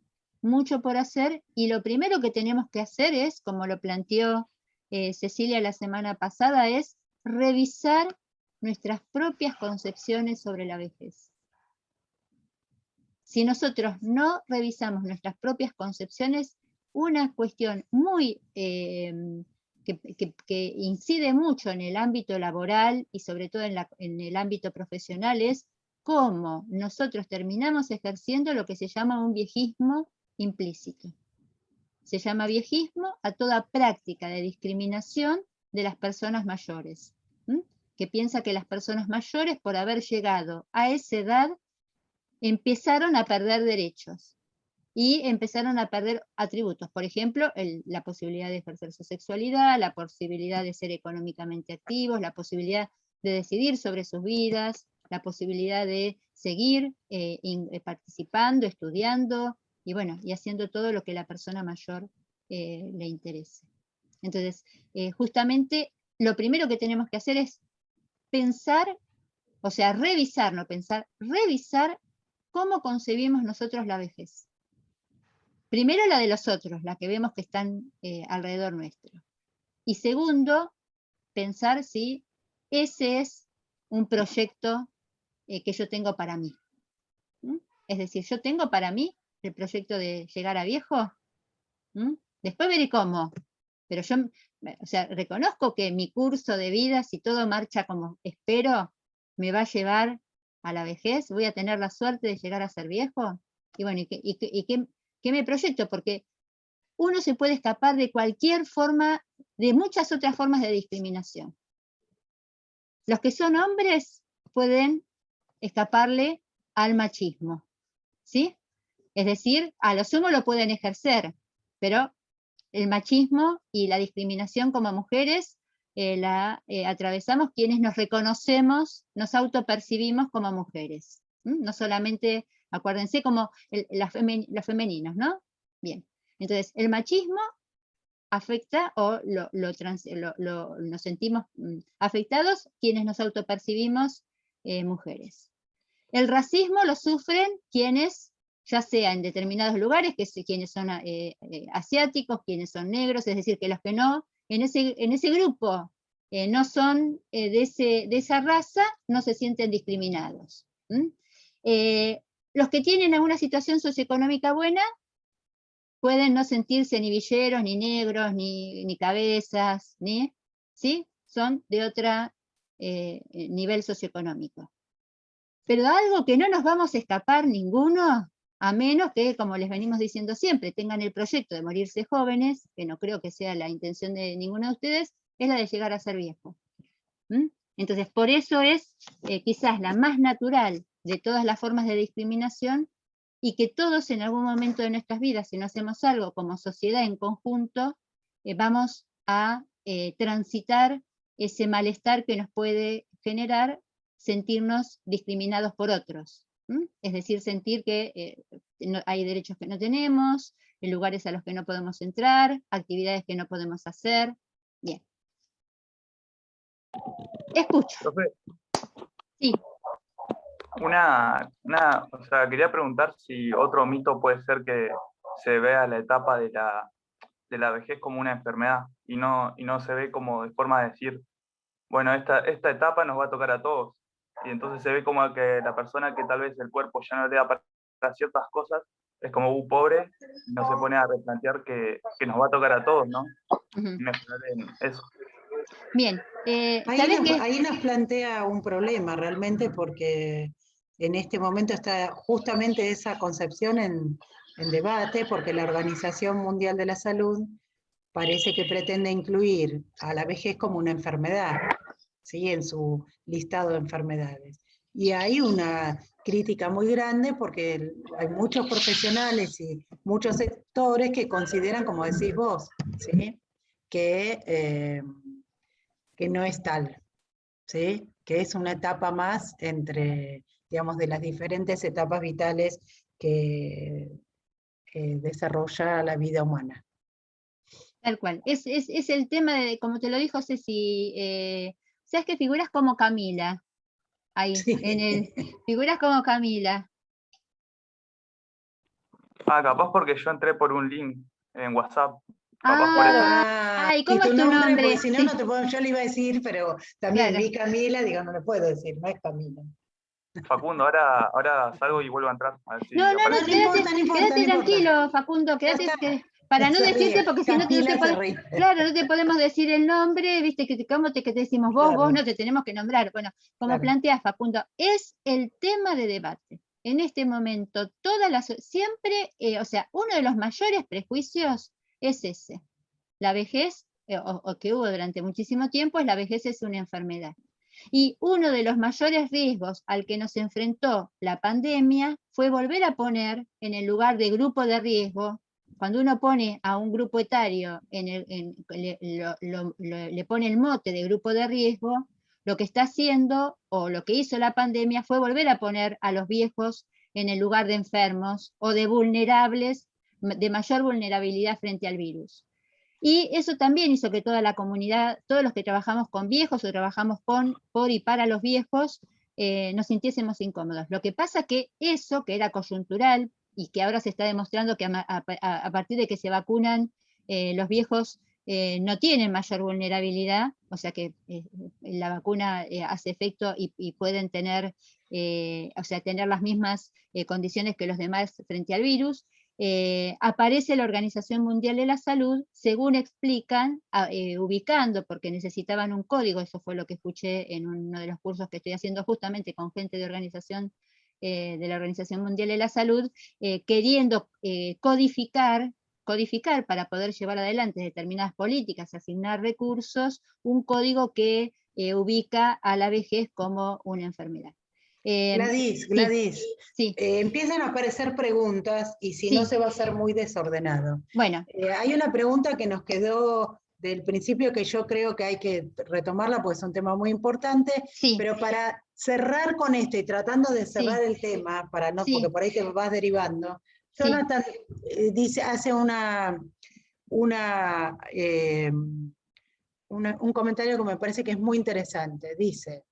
y lo primero que tenemos que hacer es, como lo planteó Cecilia la semana pasada, es revisar nuestras propias concepciones sobre la vejez. si nosotros no revisamos nuestras propias concepciones, una cuestión muy que incide mucho en el ámbito laboral y sobre todo en el ámbito profesional es cómo nosotros terminamos ejerciendo lo que se llama un viejismo implícito. Se llama viejismo a toda práctica de discriminación de las personas mayores, que piensa que las personas mayores, por haber llegado a esa edad, empezaron a perder derechos y empezaron a perder atributos. Por ejemplo, la posibilidad de ejercer su sexualidad, la posibilidad de ser económicamente activos, la posibilidad de decidir sobre sus vidas, la posibilidad de seguir participando, estudiando, y bueno, y haciendo todo lo que la persona mayor le interese. Entonces, justamente, lo primero que tenemos que hacer es pensar, o sea, revisar, no pensar, revisar cómo concebimos nosotros la vejez. Primero la de los otros, la que vemos que están alrededor nuestro. Y segundo, pensar si ese es un proyecto que yo tengo para mí. Es decir, yo tengo para mí el proyecto de llegar a viejo. Después veré cómo. Pero yo, o sea, reconozco que mi curso de vida, si todo marcha como espero, me va a llevar a la vejez. Voy a tener la suerte de llegar a ser viejo. Y bueno, ¿qué me proyecto? Porque uno se puede escapar de cualquier forma, de muchas otras formas de discriminación. Los que son hombres pueden escaparle al machismo, ¿sí? Es decir, a lo sumo lo pueden ejercer, pero el machismo y la discriminación como mujeres la atravesamos quienes nos reconocemos, nos autopercibimos como mujeres. No solamente, acuérdense, como los femeninos, ¿no? Bien, entonces el machismo afecta o nos sentimos afectados quienes nos autopercibimos mujeres. El racismo lo sufren quienes, ya sea en determinados lugares, quienes son asiáticos, quienes son negros, es decir, que los que no, en ese grupo no son de esa raza, no se sienten discriminados. Los que tienen alguna situación socioeconómica buena, pueden no sentirse ni villeros, ni negros, ni cabezas, ¿sí? Son de otro nivel socioeconómico. Pero algo que no nos vamos a escapar ninguno, a menos que, como les venimos diciendo siempre, tengan el proyecto de morirse jóvenes, que no creo que sea la intención de ninguno de ustedes, es la de llegar a ser viejo. Entonces, por eso es quizás la más natural de todas las formas de discriminación, y que todos en algún momento de nuestras vidas, si no hacemos algo como sociedad en conjunto, vamos a transitar ese malestar que nos puede generar sentirnos discriminados por otros. Es decir, sentir que hay derechos que no tenemos, lugares a los que no podemos entrar, actividades que no podemos hacer. Bien. Escucho. Profe, sí. O sea, quería preguntar si otro mito puede ser que se vea la etapa de la vejez como una enfermedad y no se ve como de forma de decir, bueno, esta etapa nos va a tocar a todos. Y entonces se ve como que la persona que tal vez el cuerpo ya no le da para ciertas cosas, es como pobre, no se pone a replantear que nos va a tocar a todos, ¿no? Mejorar en eso. Bien. Ahí nos plantea un problema realmente, porque en este momento está justamente esa concepción en debate, porque la Organización Mundial de la Salud parece que pretende incluir a la vejez como una enfermedad, ¿sí? En su listado de enfermedades. Y hay una crítica muy grande porque hay muchos profesionales y muchos sectores que consideran, como decís vos, ¿sí? que no es tal, ¿sí? Que es una etapa más entre, digamos, de las diferentes etapas vitales que desarrolla la vida humana. Tal cual. Es el tema de, como te lo dijo Ceci, ¿sabes qué? Figuras como Camila, ahí, sí. Figuras como Camila. Capaz porque yo entré por un link en WhatsApp. ¿Y cómo es tu nombre? Porque si no, sí. No te puedo, yo le iba a decir, pero también vi Camila, digo, no le puedo decir, no es Camila. Facundo, ahora salgo y vuelvo a entrar. A ver si No, aparece. quédate tranquilo, Facundo, quédate, para no Se decirte, ríe, porque si no Camila se ríe. claro, no te podemos decir el nombre, viste, que te decimos vos, Claro. vos no te tenemos que nombrar. Bueno, como Claro. plantea Facundo, es el tema de debate. En este momento, siempre, o sea, uno de los mayores prejuicios es ese. La vejez, o que hubo durante muchísimo tiempo, es la vejez es una enfermedad. Y uno de los mayores riesgos al que nos enfrentó la pandemia fue volver a poner en el lugar de grupo de riesgo. Cuando uno pone a un grupo etario, le pone el mote de grupo de riesgo, lo que está haciendo, o lo que hizo la pandemia, fue volver a poner a los viejos en el lugar de enfermos o de vulnerables, de mayor vulnerabilidad frente al virus. Y eso también hizo que toda la comunidad, todos los que trabajamos con viejos o trabajamos por y para los viejos, nos sintiésemos incómodos. Lo que pasa que eso, que era coyuntural, y que ahora se está demostrando que a partir de que se vacunan, los viejos no tienen mayor vulnerabilidad, o sea que la vacuna hace efecto y pueden tener, o sea, tener las mismas condiciones que los demás frente al virus. Aparece la Organización Mundial de la Salud, según explican, ubicando, porque necesitaban un código, eso fue lo que escuché en uno de los cursos que estoy haciendo justamente con gente de la Organización Mundial de la Salud, queriendo codificar para poder llevar adelante determinadas políticas, asignar recursos, un código que ubica a la vejez como una enfermedad. Gladys, sí. Empiezan a aparecer preguntas y si no se va a hacer muy desordenado. Bueno. Hay una pregunta que nos quedó del principio que yo creo que hay que retomarla porque es un tema muy importante, pero para cerrar con esto y tratando de cerrar el tema, para no, porque por ahí te vas derivando, Jonathan hace un comentario que me parece que es muy interesante. Dice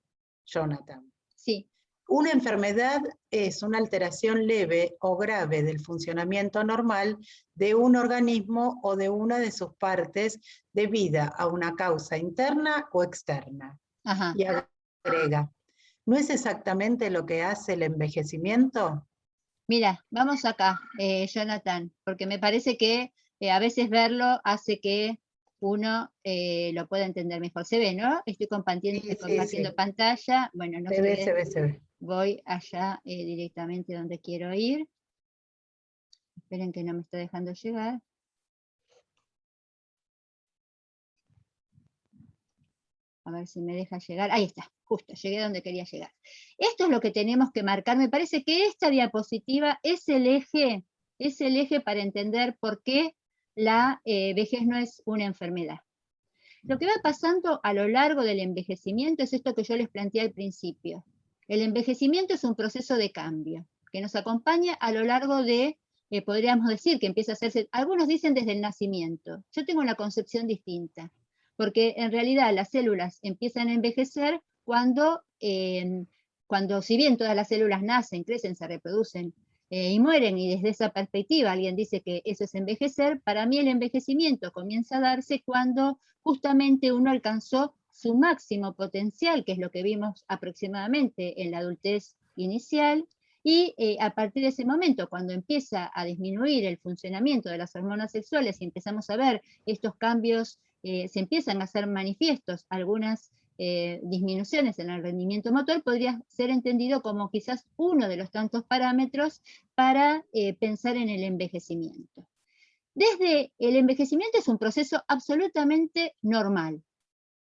Jonathan. Sí. Una enfermedad es una alteración leve o grave del funcionamiento normal de un organismo o de una de sus partes debida a una causa interna o externa. Ajá. Y agrega, ¿no es exactamente lo que hace el envejecimiento? Mira, vamos acá, Jonathan, porque me parece que a veces verlo hace que uno lo pueda entender mejor. Se ve, ¿no? Estoy compartiendo pantalla. Bueno, no se ve. Se ve. Voy allá directamente donde quiero ir. Esperen que no me está dejando llegar. A ver si me deja llegar. Ahí está, justo, llegué donde quería llegar. Esto es lo que tenemos que marcar. Me parece que esta diapositiva es el eje para entender por qué la vejez no es una enfermedad. Lo que va pasando a lo largo del envejecimiento es esto que yo les planteé al principio. El envejecimiento es un proceso de cambio que nos acompaña a lo largo de, podríamos decir que empieza a hacerse, algunos dicen desde el nacimiento. Yo tengo una concepción distinta, porque en realidad las células empiezan a envejecer cuando si bien todas las células nacen, crecen, se reproducen y mueren, y desde esa perspectiva alguien dice que eso es envejecer, para mí el envejecimiento comienza a darse cuando justamente uno alcanzó su máximo potencial, que es lo que vimos aproximadamente en la adultez inicial, y a partir de ese momento, cuando empieza a disminuir el funcionamiento de las hormonas sexuales y empezamos a ver estos cambios, se empiezan a hacer manifiestos algunas disminuciones en el rendimiento motor, podría ser entendido como quizás uno de los tantos parámetros para pensar en el envejecimiento. Desde el envejecimiento es un proceso absolutamente normal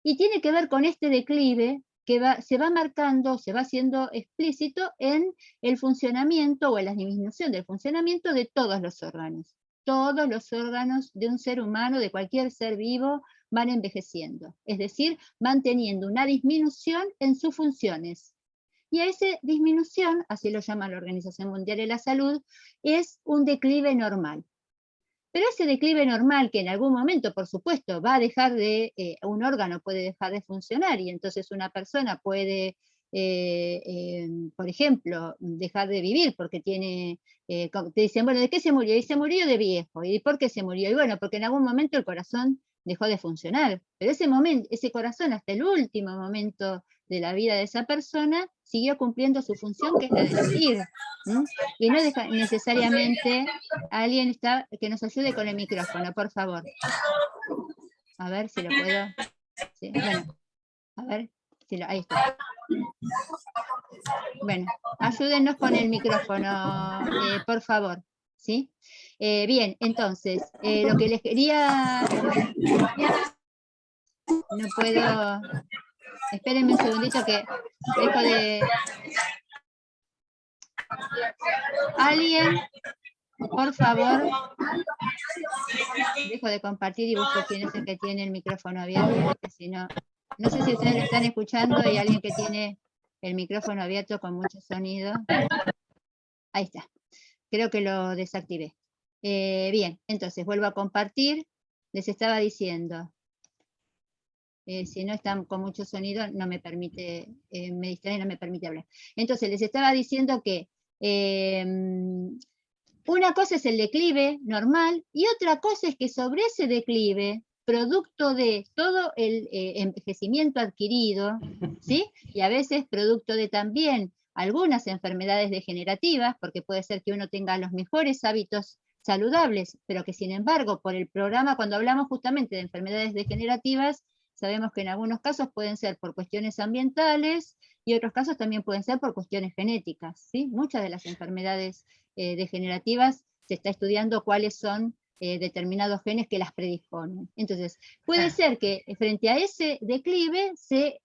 y tiene que ver con este declive que se va marcando, se va haciendo explícito en el funcionamiento o en la disminución del funcionamiento de todos los órganos. Todos los órganos de un ser humano, de cualquier ser vivo, van envejeciendo, es decir, van teniendo una disminución en sus funciones. Y a esa disminución, así lo llama la Organización Mundial de la Salud, es un declive normal. Pero ese declive normal, que en algún momento, por supuesto, va a dejar de, un órgano puede dejar de funcionar, y entonces una persona puede, por ejemplo, dejar de vivir porque tiene, te dicen, bueno, ¿de qué se murió? Y se murió de viejo. ¿Y por qué se murió? Y bueno, porque en algún momento el corazón dejó de funcionar. Pero ese corazón, hasta el último momento de la vida de esa persona, siguió cumpliendo su función, que es la de vivir. Y no necesariamente alguien que nos ayude con el micrófono, por favor. A ver si lo puedo. Sí, bueno, a ver, ahí está. Bueno, ayúdennos con el micrófono, por favor. ¿Sí? Bien, entonces, lo que les quería... No puedo... Espérenme un segundito que dejo de... Alguien, por favor, dejo de compartir y busco quién es el que tiene el micrófono abierto, porque si no... No sé si ustedes lo están escuchando, hay alguien que tiene el micrófono abierto con mucho sonido. Ahí está. Creo que lo desactivé. Bien, entonces vuelvo a compartir. Les estaba diciendo, si no están con mucho sonido, no me permite, me distrae, no me permite hablar. Entonces les estaba diciendo que una cosa es el declive normal y otra cosa es que sobre ese declive, producto de todo el envejecimiento adquirido, ¿sí? Y a veces producto de también algunas enfermedades degenerativas, porque puede ser que uno tenga los mejores hábitos saludables, pero que sin embargo, por el programa, cuando hablamos justamente de enfermedades degenerativas, sabemos que en algunos casos pueden ser por cuestiones ambientales y otros casos también pueden ser por cuestiones genéticas, ¿sí? Muchas de las enfermedades degenerativas se está estudiando cuáles son determinados genes que las predisponen. Entonces, puede ser que frente a ese declive se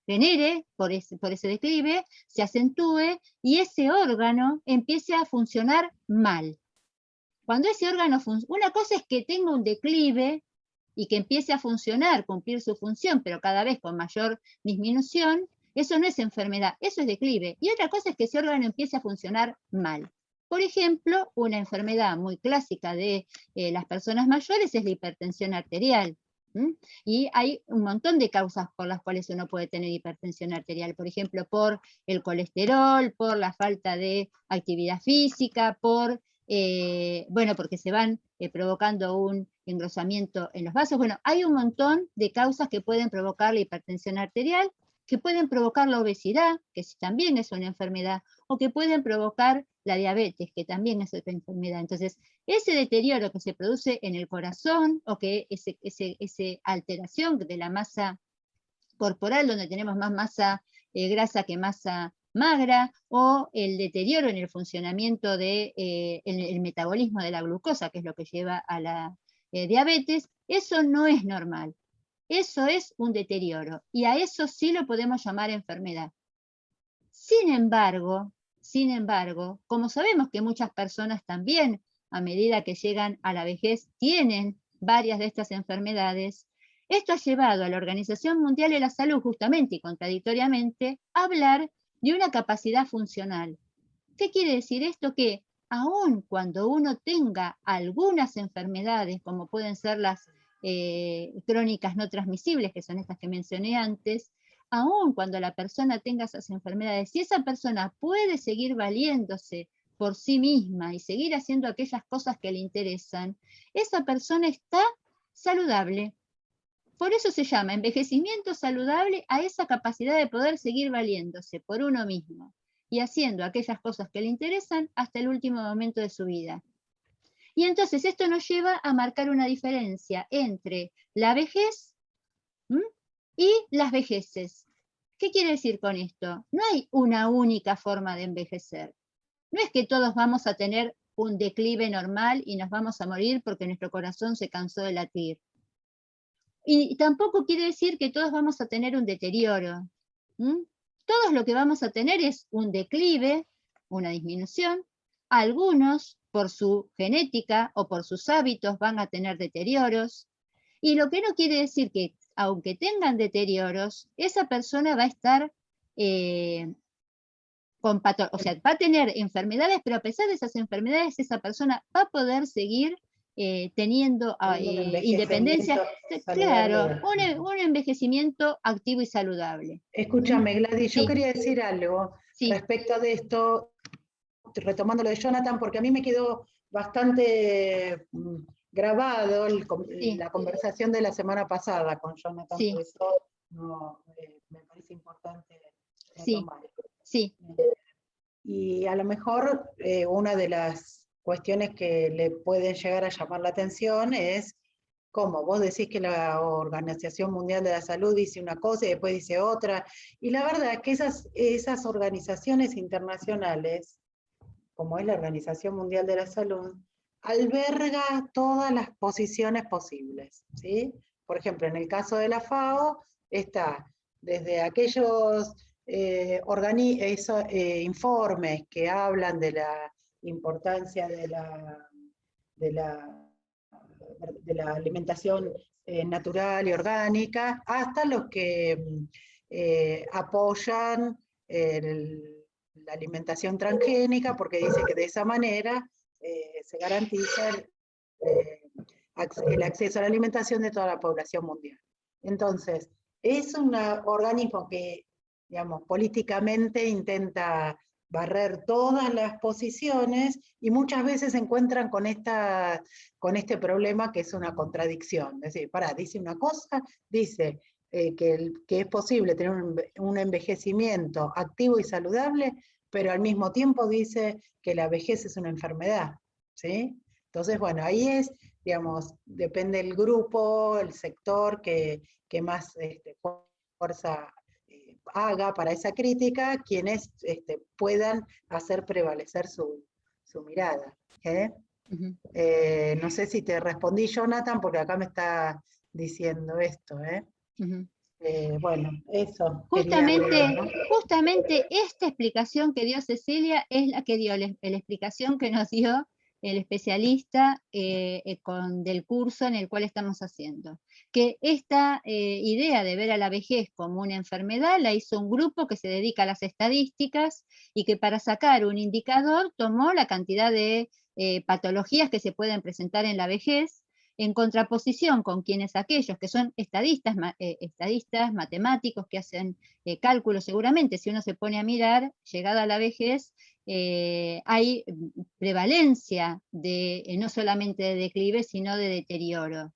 genere, por ese declive, se acentúe y ese órgano empiece a funcionar mal. Cuando ese órgano una cosa es que tenga un declive y que empiece a funcionar, cumplir su función, pero cada vez con mayor disminución, eso no es enfermedad, eso es declive. Y otra cosa es que ese órgano empiece a funcionar mal. Por ejemplo, una enfermedad muy clásica de las personas mayores es la hipertensión arterial. Y hay un montón de causas por las cuales uno puede tener hipertensión arterial. Por ejemplo, por el colesterol, por la falta de actividad física, porque se van provocando un engrosamiento en los vasos. Bueno, hay un montón de causas que pueden provocar la hipertensión arterial, que pueden provocar la obesidad, que también es una enfermedad, o que pueden provocar la diabetes, que también es otra enfermedad. Entonces, ese deterioro que se produce en el corazón, o que esa alteración de la masa corporal, donde tenemos más masa grasa que masa magra, o el deterioro en el funcionamiento del el metabolismo de la glucosa, que es lo que lleva a la diabetes, eso no es normal. Eso es un deterioro, y a eso sí lo podemos llamar enfermedad. Sin embargo, como sabemos que muchas personas también, a medida que llegan a la vejez, tienen varias de estas enfermedades, esto ha llevado a la Organización Mundial de la Salud, justamente y contradictoriamente, a hablar de una capacidad funcional. ¿Qué quiere decir esto? Que aun cuando uno tenga algunas enfermedades, como pueden ser las crónicas no transmisibles, que son estas que mencioné antes, aun cuando la persona tenga esas enfermedades, si esa persona puede seguir valiéndose por sí misma y seguir haciendo aquellas cosas que le interesan, esa persona está saludable. Por eso se llama envejecimiento saludable a esa capacidad de poder seguir valiéndose por uno mismo y haciendo aquellas cosas que le interesan hasta el último momento de su vida. Y entonces esto nos lleva a marcar una diferencia entre la vejez y las vejeces. ¿Qué quiere decir con esto? No hay una única forma de envejecer. No es que todos vamos a tener un declive normal y nos vamos a morir porque nuestro corazón se cansó de latir. Y tampoco quiere decir que todos vamos a tener un deterioro. Todos lo que vamos a tener es un declive, una disminución. Algunos, por su genética o por sus hábitos, van a tener deterioros. Y lo que no quiere decir que, aunque tengan deterioros, esa persona va a estar va a tener enfermedades, pero a pesar de esas enfermedades, esa persona va a poder seguir teniendo independencia, claro, un envejecimiento activo y saludable. Escúchame, Gladys, yo Sí. quería decir algo respecto de esto, retomando lo de Jonathan, porque a mí me quedó bastante grabado la conversación de la semana pasada con Jonathan. Por eso no, me parece importante Sí, retomar. sí. Y a lo mejor una de las cuestiones que le pueden llegar a llamar la atención es cómo vos decís que la Organización Mundial de la Salud dice una cosa y después dice otra. Y la verdad es que esas organizaciones internacionales, como es la Organización Mundial de la Salud, alberga todas las posiciones posibles, ¿sí? Por ejemplo, en el caso de la FAO, está desde aquellos informes que hablan de la importancia de la, de la alimentación natural y orgánica, hasta los que apoyan la alimentación transgénica, porque dice que de esa manera se garantiza el acceso a la alimentación de toda la población mundial. Entonces, es un organismo que, digamos, políticamente intenta barrer todas las posiciones y muchas veces se encuentran con este problema que es una contradicción. Es decir, dice una cosa, dice que es posible tener un envejecimiento activo y saludable, pero al mismo tiempo dice que la vejez es una enfermedad, ¿sí? Entonces, bueno, ahí es, digamos, depende del grupo, el sector que más fuerza haga para esa crítica, quienes puedan hacer prevalecer su mirada. Uh-huh. No sé si te respondí, Jonathan, porque acá me está diciendo esto. Uh-huh. Bueno, eso quería Justamente, agregar, ¿no? justamente esta explicación que dio Cecilia es la que dio la explicación que nos dio el especialista del curso en el cual estamos haciendo. Que esta idea de ver a la vejez como una enfermedad la hizo un grupo que se dedica a las estadísticas y que para sacar un indicador tomó la cantidad de patologías que se pueden presentar en la vejez, en contraposición con quienes aquellos que son estadistas, matemáticos, que hacen cálculos seguramente, si uno se pone a mirar, llegada a la vejez, hay prevalencia de no solamente de declive, sino de deterioro.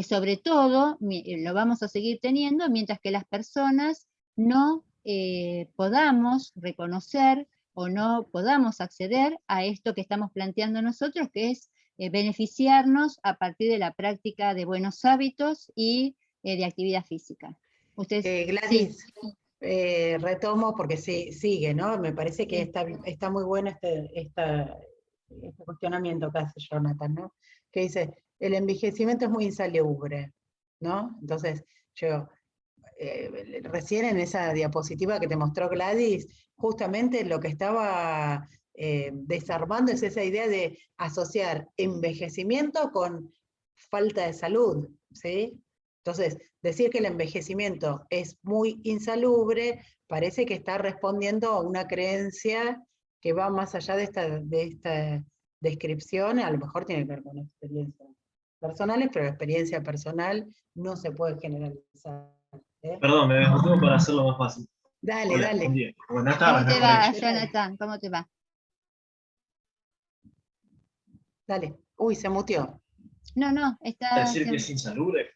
Sobre todo, lo vamos a seguir teniendo mientras que las personas no podamos reconocer o no podamos acceder a esto que estamos planteando nosotros, que es beneficiarnos a partir de la práctica de buenos hábitos y de actividad física. Ustedes, Gladys, sí. retomo porque sigue, ¿no? Me parece que está muy bueno este cuestionamiento que hace Jonathan, ¿no? Que dice, el envejecimiento es muy insalubre, ¿no? Entonces, yo, recién en esa diapositiva que te mostró Gladys, justamente lo que estaba desarmando es esa idea de asociar envejecimiento con falta de salud, ¿sí? Entonces, decir que el envejecimiento es muy insalubre parece que está respondiendo a una creencia que va más allá de esta descripción, a lo mejor tiene que ver con experiencias personales, pero la experiencia personal no se puede generalizar. Perdón, me detengo para hacerlo más fácil. Dale, Hola, dale. buen día. Buenas ¿Cómo tardes, te mejor va, dicho. Jonathan? ¿Cómo te va? Dale. Uy, se muteó. No, está... ¿Decir que es insalubre?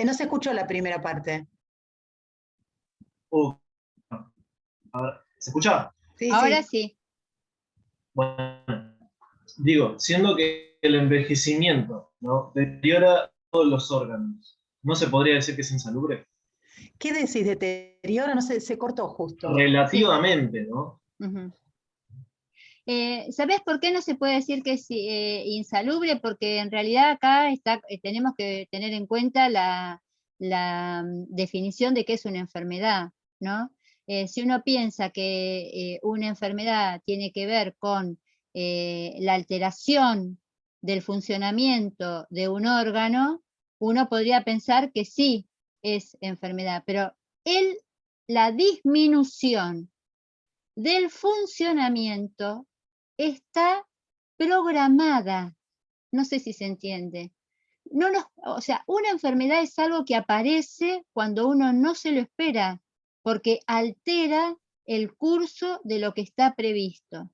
No se escuchó la primera parte. A ver, ¿se escucha? Sí, Ahora sí. sí. Bueno, digo, siendo que el envejecimiento, ¿no?, deteriora todos los órganos, ¿no se podría decir que es insalubre? ¿Qué decís? ¿Deteriora? No sé, se cortó justo. Relativamente, ¿no? Uh-huh. ¿Sabés por qué no se puede decir que es insalubre? Porque en realidad acá tenemos que tener en cuenta la definición de qué es una enfermedad, ¿no? Si uno piensa que una enfermedad tiene que ver con la alteración del funcionamiento de un órgano, uno podría pensar que sí es enfermedad, pero la disminución del funcionamiento está programada. No sé si se entiende. O sea, una enfermedad es algo que aparece cuando uno no se lo espera, porque altera el curso de lo que está previsto.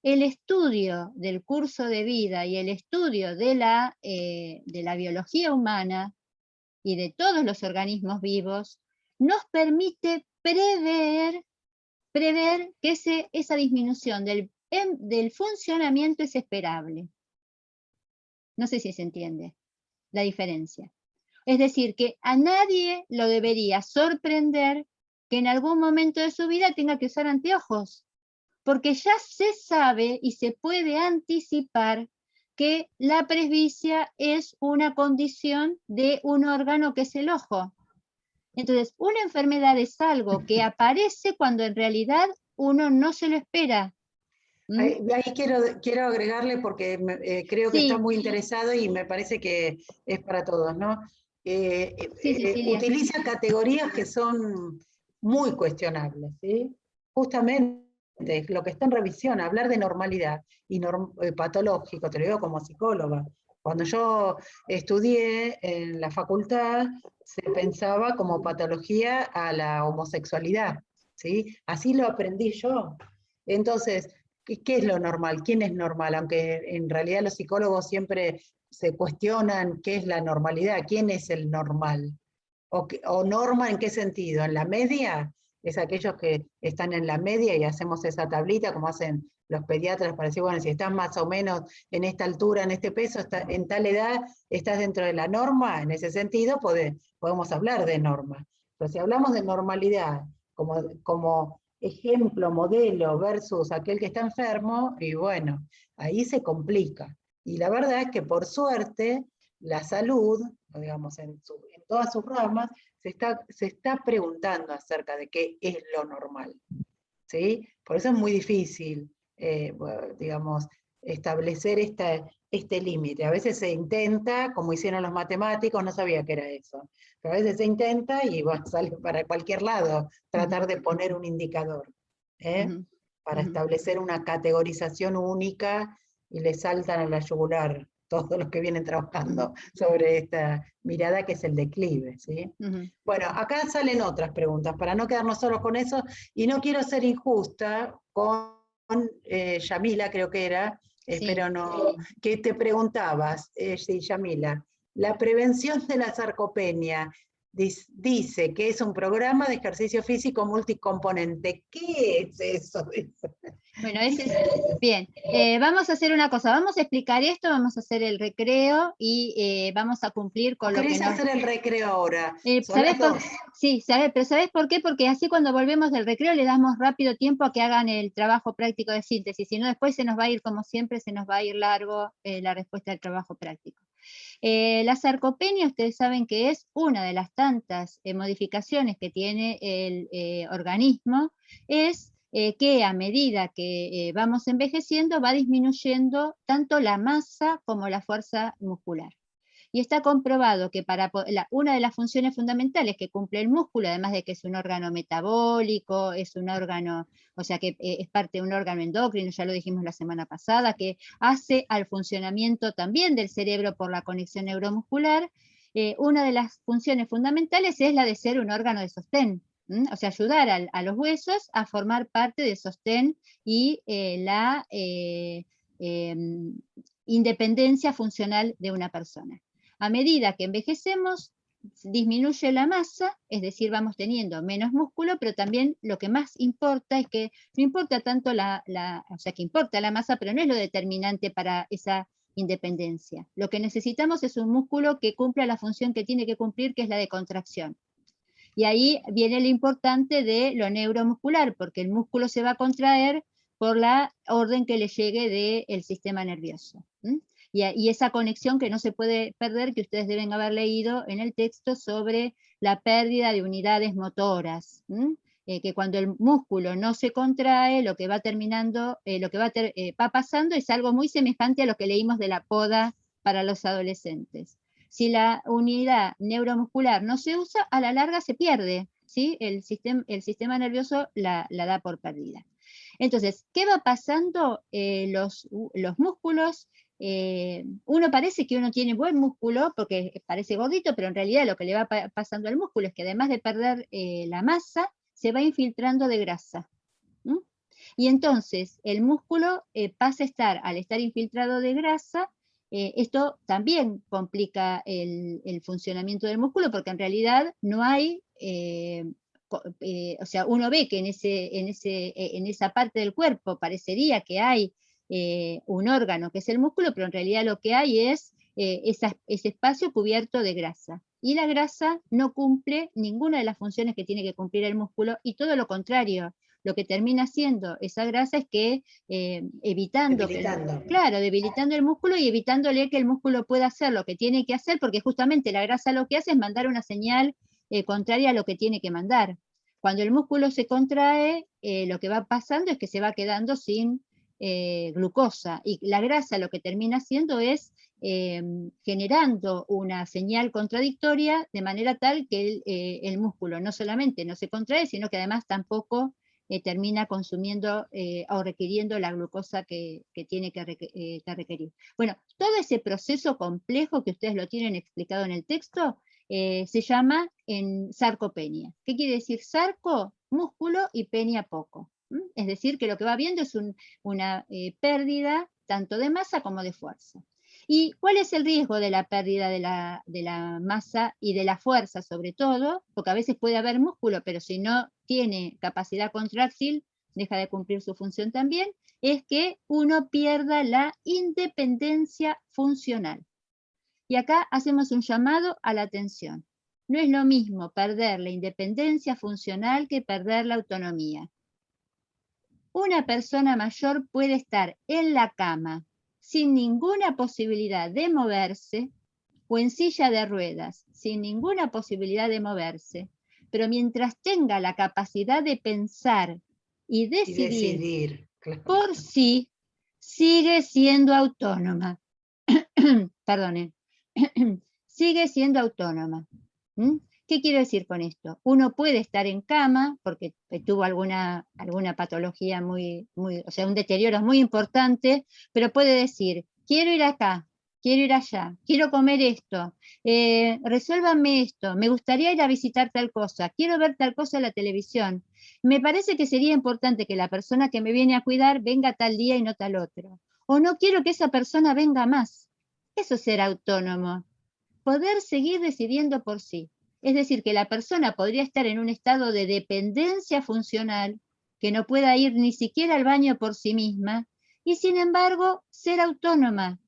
El estudio del curso de vida y el estudio de la biología humana y de todos los organismos vivos, nos permite prever que esa disminución del funcionamiento es esperable. No sé si se entiende la diferencia. Es decir, que a nadie lo debería sorprender que en algún momento de su vida tenga que usar anteojos, porque ya se sabe y se puede anticipar que la presbicia es una condición de un órgano que es el ojo. Entonces, una enfermedad es algo que aparece cuando en realidad uno no se lo espera. Ahí quiero agregarle porque creo que Sí. está muy interesado y me parece que es para todos, ¿no? Cecilia. Utiliza categorías que son muy cuestionables, ¿sí? Justamente lo que está en revisión, hablar de normalidad y patológico, te lo digo como psicóloga. Cuando yo estudié en la facultad, se pensaba como patología a la homosexualidad, ¿sí? Así lo aprendí yo. Entonces, ¿qué es lo normal? ¿Quién es normal? Aunque en realidad los psicólogos siempre se cuestionan qué es la normalidad, quién es el normal. O norma en qué sentido, en la media, es aquellos que están en la media y hacemos esa tablita como hacen los pediatras para decir, bueno, si estás más o menos en esta altura, en este peso, en tal edad, estás dentro de la norma, en ese sentido podemos hablar de norma. Pero si hablamos de normalidad como ejemplo, modelo versus aquel que está enfermo, y bueno, ahí se complica. Y la verdad es que por suerte, la salud, digamos, en todas sus ramas, se está preguntando acerca de qué es lo normal, ¿sí? Por eso es muy difícil, digamos, establecer este límite. A veces se intenta, como hicieron los matemáticos, no sabía que era eso, pero a veces se intenta y sale para cualquier lado tratar de poner un indicador, para establecer una categorización única y le saltan a la yugular todos los que vienen trabajando sobre esta mirada que es el declive, ¿sí? Bueno, acá salen otras preguntas, para no quedarnos solos con eso, y no quiero ser injusta con Yamila, creo que era, pero no, que te preguntabas, sí, Yamila, la prevención de la sarcopenia, dice que es un programa de ejercicio físico multicomponente. ¿Qué es eso? Bueno, bien. Vamos a hacer una cosa, vamos a explicar esto, vamos a hacer el recreo y vamos a cumplir con lo que ¿Querés hacer el recreo ahora? Sí, pero ¿sabés por qué? Porque así cuando volvemos del recreo le damos rápido tiempo a que hagan el trabajo práctico de síntesis, si no después se nos va a ir, como siempre, se nos va a ir largo la respuesta del trabajo práctico. La sarcopenia, ustedes saben que es una de las tantas modificaciones que tiene el organismo, es que a medida que vamos envejeciendo va disminuyendo tanto la masa como la fuerza muscular. Y está comprobado que una de las funciones fundamentales que cumple el músculo, además de que es un órgano metabólico, es un órgano, o sea que es parte de un órgano endocrino, ya lo dijimos la semana pasada, que hace al funcionamiento también del cerebro por la conexión neuromuscular, una de las funciones fundamentales es la de ser un órgano de sostén. O sea, ayudar a los huesos a formar parte del sostén y la independencia funcional de una persona. A medida que envejecemos, disminuye la masa, es decir, vamos teniendo menos músculo, pero también lo que más importa es que no importa tanto o sea, que importa la masa, pero no es lo determinante para esa independencia. Lo que necesitamos es un músculo que cumpla la función que tiene que cumplir, que es la de contracción. Y ahí viene lo importante de lo neuromuscular, porque el músculo se va a contraer por la orden que le llegue del sistema nervioso. Y esa conexión que no se puede perder, que ustedes deben haber leído en el texto sobre la pérdida de unidades motoras, que cuando el músculo no se contrae, lo que va terminando, va pasando es algo muy semejante a lo que leímos de la poda para los adolescentes. Si la unidad neuromuscular no se usa, a la larga se pierde, ¿sí? El sistema nervioso la da por perdida. Entonces, ¿qué va pasando? Los músculos, uno parece que uno tiene buen músculo porque parece gordito, pero en realidad lo que le va pasando al músculo es que además de perder la masa, se va infiltrando de grasa. Y entonces el músculo pasa a estar, al estar infiltrado de grasa, esto también complica el funcionamiento del músculo, porque en realidad no hay, o sea, uno ve que en esa parte del cuerpo parecería que hay un órgano que es el músculo, pero en realidad lo que hay es ese espacio cubierto de grasa. Y la grasa no cumple ninguna de las funciones que tiene que cumplir el músculo, y todo lo contrario. Lo que termina haciendo esa grasa es que debilitando el músculo y evitándole que el músculo pueda hacer lo que tiene que hacer, porque justamente la grasa lo que hace es mandar una señal contraria a lo que tiene que mandar. Cuando el músculo se contrae, lo que va pasando es que se va quedando sin glucosa, y la grasa lo que termina haciendo es generando una señal contradictoria, de manera tal que el músculo no solamente no se contrae, sino que además tampoco termina consumiendo o requiriendo la glucosa que tiene que requerir. Bueno, todo ese proceso complejo que ustedes lo tienen explicado en el texto se llama sarcopenia. ¿Qué quiere decir sarco? Músculo, y penia poco. Es decir, que lo que va viendo es una pérdida tanto de masa como de fuerza. ¿Y cuál es el riesgo de la pérdida de la masa y de la fuerza, sobre todo? Porque a veces puede haber músculo, pero si no tiene capacidad contráctil, deja de cumplir su función también, es que uno pierda la independencia funcional. Y acá hacemos un llamado a la atención. No es lo mismo perder la independencia funcional que perder la autonomía. Una persona mayor puede estar en la cama sin ninguna posibilidad de moverse, o en silla de ruedas sin ninguna posibilidad de moverse, pero mientras tenga la capacidad de pensar y decidir claro. por sí, sigue siendo autónoma. Perdone. Sigue siendo autónoma. ¿Qué quiero decir con esto? Uno puede estar en cama porque tuvo alguna patología o sea, un deterioro muy importante, pero puede decir, quiero ir acá, quiero ir allá, quiero comer esto, resuélvanme esto, me gustaría ir a visitar tal cosa, quiero ver tal cosa en la televisión. Me parece que sería importante que la persona que me viene a cuidar venga tal día y no tal otro. O no quiero que esa persona venga más. Eso es ser autónomo. Poder seguir decidiendo por sí. Es decir, que la persona podría estar en un estado de dependencia funcional, que no pueda ir ni siquiera al baño por sí misma, y sin embargo ser autónoma.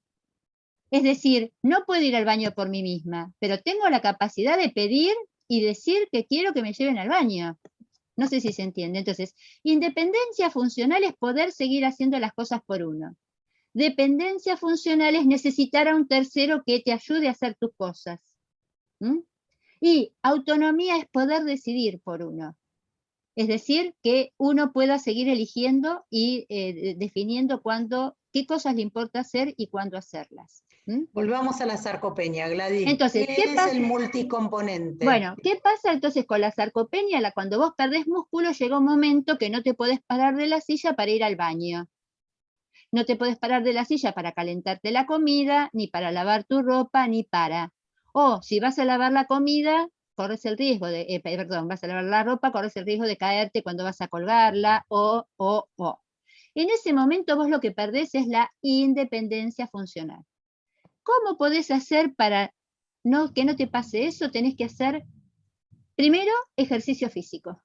Es decir, no puedo ir al baño por mí misma, pero tengo la capacidad de pedir y decir que quiero que me lleven al baño. No sé si se entiende. Entonces, independencia funcional es poder seguir haciendo las cosas por uno. Dependencia funcional es necesitar a un tercero que te ayude a hacer tus cosas. Y autonomía es poder decidir por uno. Es decir, que uno pueda seguir eligiendo y definiendo qué cosas le importa hacer y cuándo hacerlas. Volvamos a la sarcopenia, Gladys. Entonces, ¿Qué es el multicomponente? Bueno, ¿qué pasa entonces con la sarcopenia? Cuando vos perdés músculo, llega un momento que no te podés parar de la silla para ir al baño. No te podés parar de la silla para calentarte la comida, ni para lavar tu ropa, ni para. O si vas a lavar la comida, corres el riesgo vas a lavar la ropa, corres el riesgo de caerte cuando vas a colgarla, o. En ese momento vos lo que perdés es la independencia funcional. ¿Cómo podés hacer para que no te pase eso? Tenés que hacer, primero, ejercicio físico.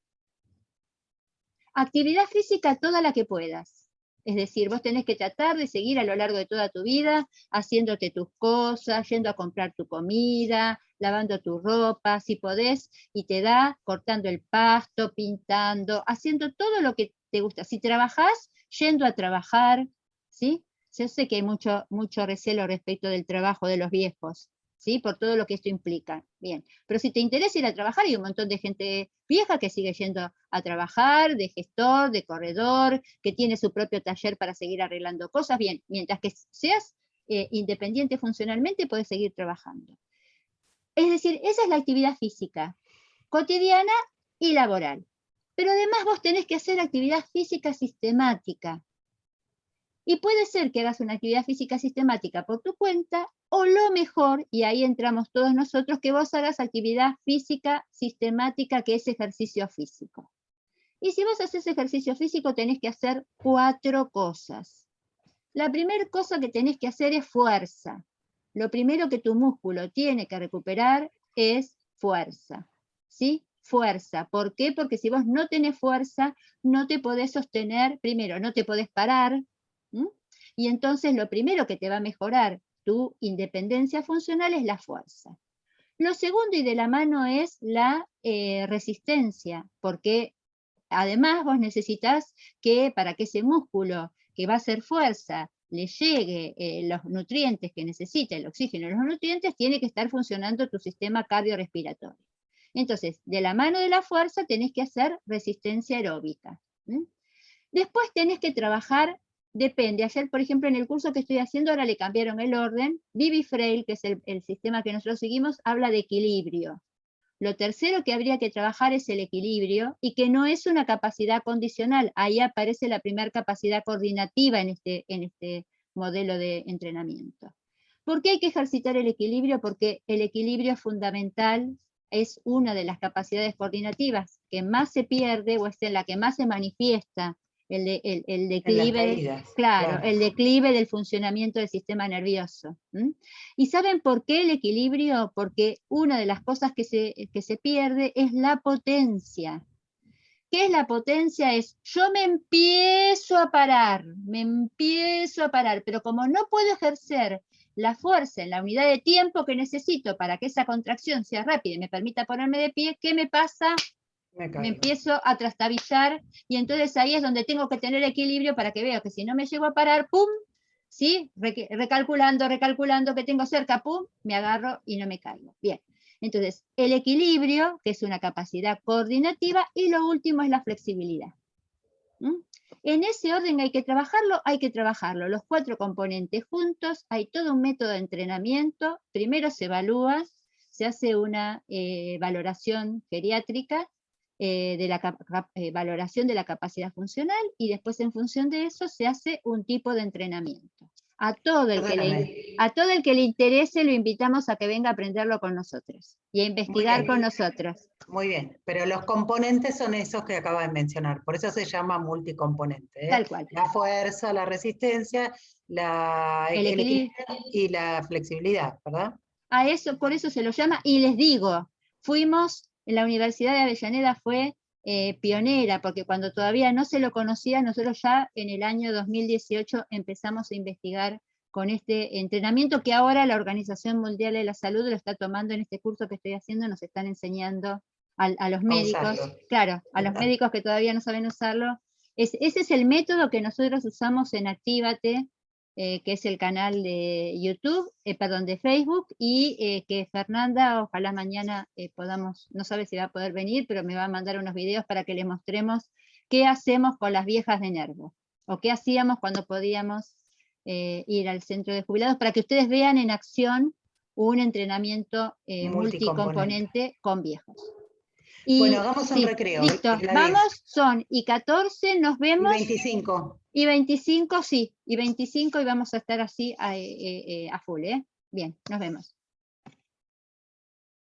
Actividad física toda la que puedas. Es decir, vos tenés que tratar de seguir a lo largo de toda tu vida haciéndote tus cosas, yendo a comprar tu comida, lavando tu ropa, si podés, y te da, cortando el pasto, pintando, haciendo todo lo que te gusta. Si trabajás, yendo a trabajar, ¿sí? Yo sé que hay mucho recelo respecto del trabajo de los viejos, ¿sí? Por todo lo que esto implica. Bien, pero si te interesa ir a trabajar, hay un montón de gente vieja que sigue yendo a trabajar, de gestor, de corredor, que tiene su propio taller para seguir arreglando cosas. Bien, mientras que seas independiente funcionalmente, puedes seguir trabajando. Es decir, esa es la actividad física, cotidiana y laboral. Pero además vos tenés que hacer actividad física sistemática. Y puede ser que hagas una actividad física sistemática por tu cuenta, o lo mejor, y ahí entramos todos nosotros, que vos hagas actividad física sistemática, que es ejercicio físico. Y si vos haces ejercicio físico, tenés que hacer 4 cosas. La primera cosa que tenés que hacer es fuerza. Lo primero que tu músculo tiene que recuperar es fuerza, ¿sí? Fuerza. ¿Por qué? Porque si vos no tenés fuerza, no te podés sostener, primero, no te podés parar, ¿m? Y entonces lo primero que te va a mejorar tu independencia funcional es la fuerza. Lo segundo y de la mano es la resistencia, porque además vos necesitas que para que ese músculo que va a hacer fuerza le llegue los nutrientes que necesita, el oxígeno y los nutrientes, tiene que estar funcionando tu sistema cardiorrespiratorio. Entonces, de la mano de la fuerza tenés que hacer resistencia aeróbica. Después tenés que trabajar, depende, ayer por ejemplo en el curso que estoy haciendo, ahora le cambiaron el orden, Vivi Frail, que es el sistema que nosotros seguimos, habla de equilibrio. Lo tercero que habría que trabajar es el equilibrio, y que no es una capacidad condicional, ahí aparece la primera capacidad coordinativa en este modelo de entrenamiento. ¿Por qué hay que ejercitar el equilibrio? Porque el equilibrio es fundamental, es una de las capacidades coordinativas que más se pierde, o es en la que más se manifiesta el declive, claro, el declive del funcionamiento del sistema nervioso. ¿Y saben por qué el equilibrio? Porque una de las cosas que se pierde es la potencia. ¿Qué es la potencia? Es, yo me empiezo a parar, pero como no puedo ejercer la fuerza en la unidad de tiempo que necesito para que esa contracción sea rápida y me permita ponerme de pie, ¿qué me pasa? Me empiezo a trastabillar, y entonces ahí es donde tengo que tener equilibrio para que vea que si no me llego a parar, ¡pum! ¿Sí? Recalculando que tengo cerca, ¡pum! Me agarro y no me caigo. Bien, entonces el equilibrio, que es una capacidad coordinativa, y lo último es la flexibilidad. En ese orden hay que trabajarlo, los 4 componentes juntos, hay todo un método de entrenamiento, primero se evalúa, se hace una valoración geriátrica, de la valoración de la capacidad funcional, y después en función de eso se hace un tipo de entrenamiento. A todo el que le interese lo invitamos a que venga a aprenderlo con nosotros y a investigar con nosotros. Muy bien, pero los componentes son esos que acaba de mencionar, por eso se llama multicomponente. Tal cual. La fuerza, la resistencia, el equilibrio y la flexibilidad, ¿verdad? A eso, por eso se lo llama, y les digo, fuimos, en la Universidad de Avellaneda fue pionera, porque cuando todavía no se lo conocía, nosotros ya en el año 2018 empezamos a investigar con este entrenamiento que ahora la Organización Mundial de la Salud lo está tomando en este curso que estoy haciendo, nos están enseñando a los médicos, claro, a los médicos que todavía no saben usarlo. Ese es el método que nosotros usamos en Actívate, que es el canal de YouTube, de Facebook, y que Fernanda, ojalá mañana podamos, no sabe si va a poder venir, pero me va a mandar unos videos para que le mostremos qué hacemos con las viejas de Nervo, o qué hacíamos cuando podíamos ir al centro de jubilados, para que ustedes vean en acción un entrenamiento multicomponente con viejos. Y, bueno, hagamos un recreo. Listo, vamos, son y 14, nos vemos. Y 25. Y 25, sí, y 25, y vamos a estar así a full, ¿eh? Bien, nos vemos.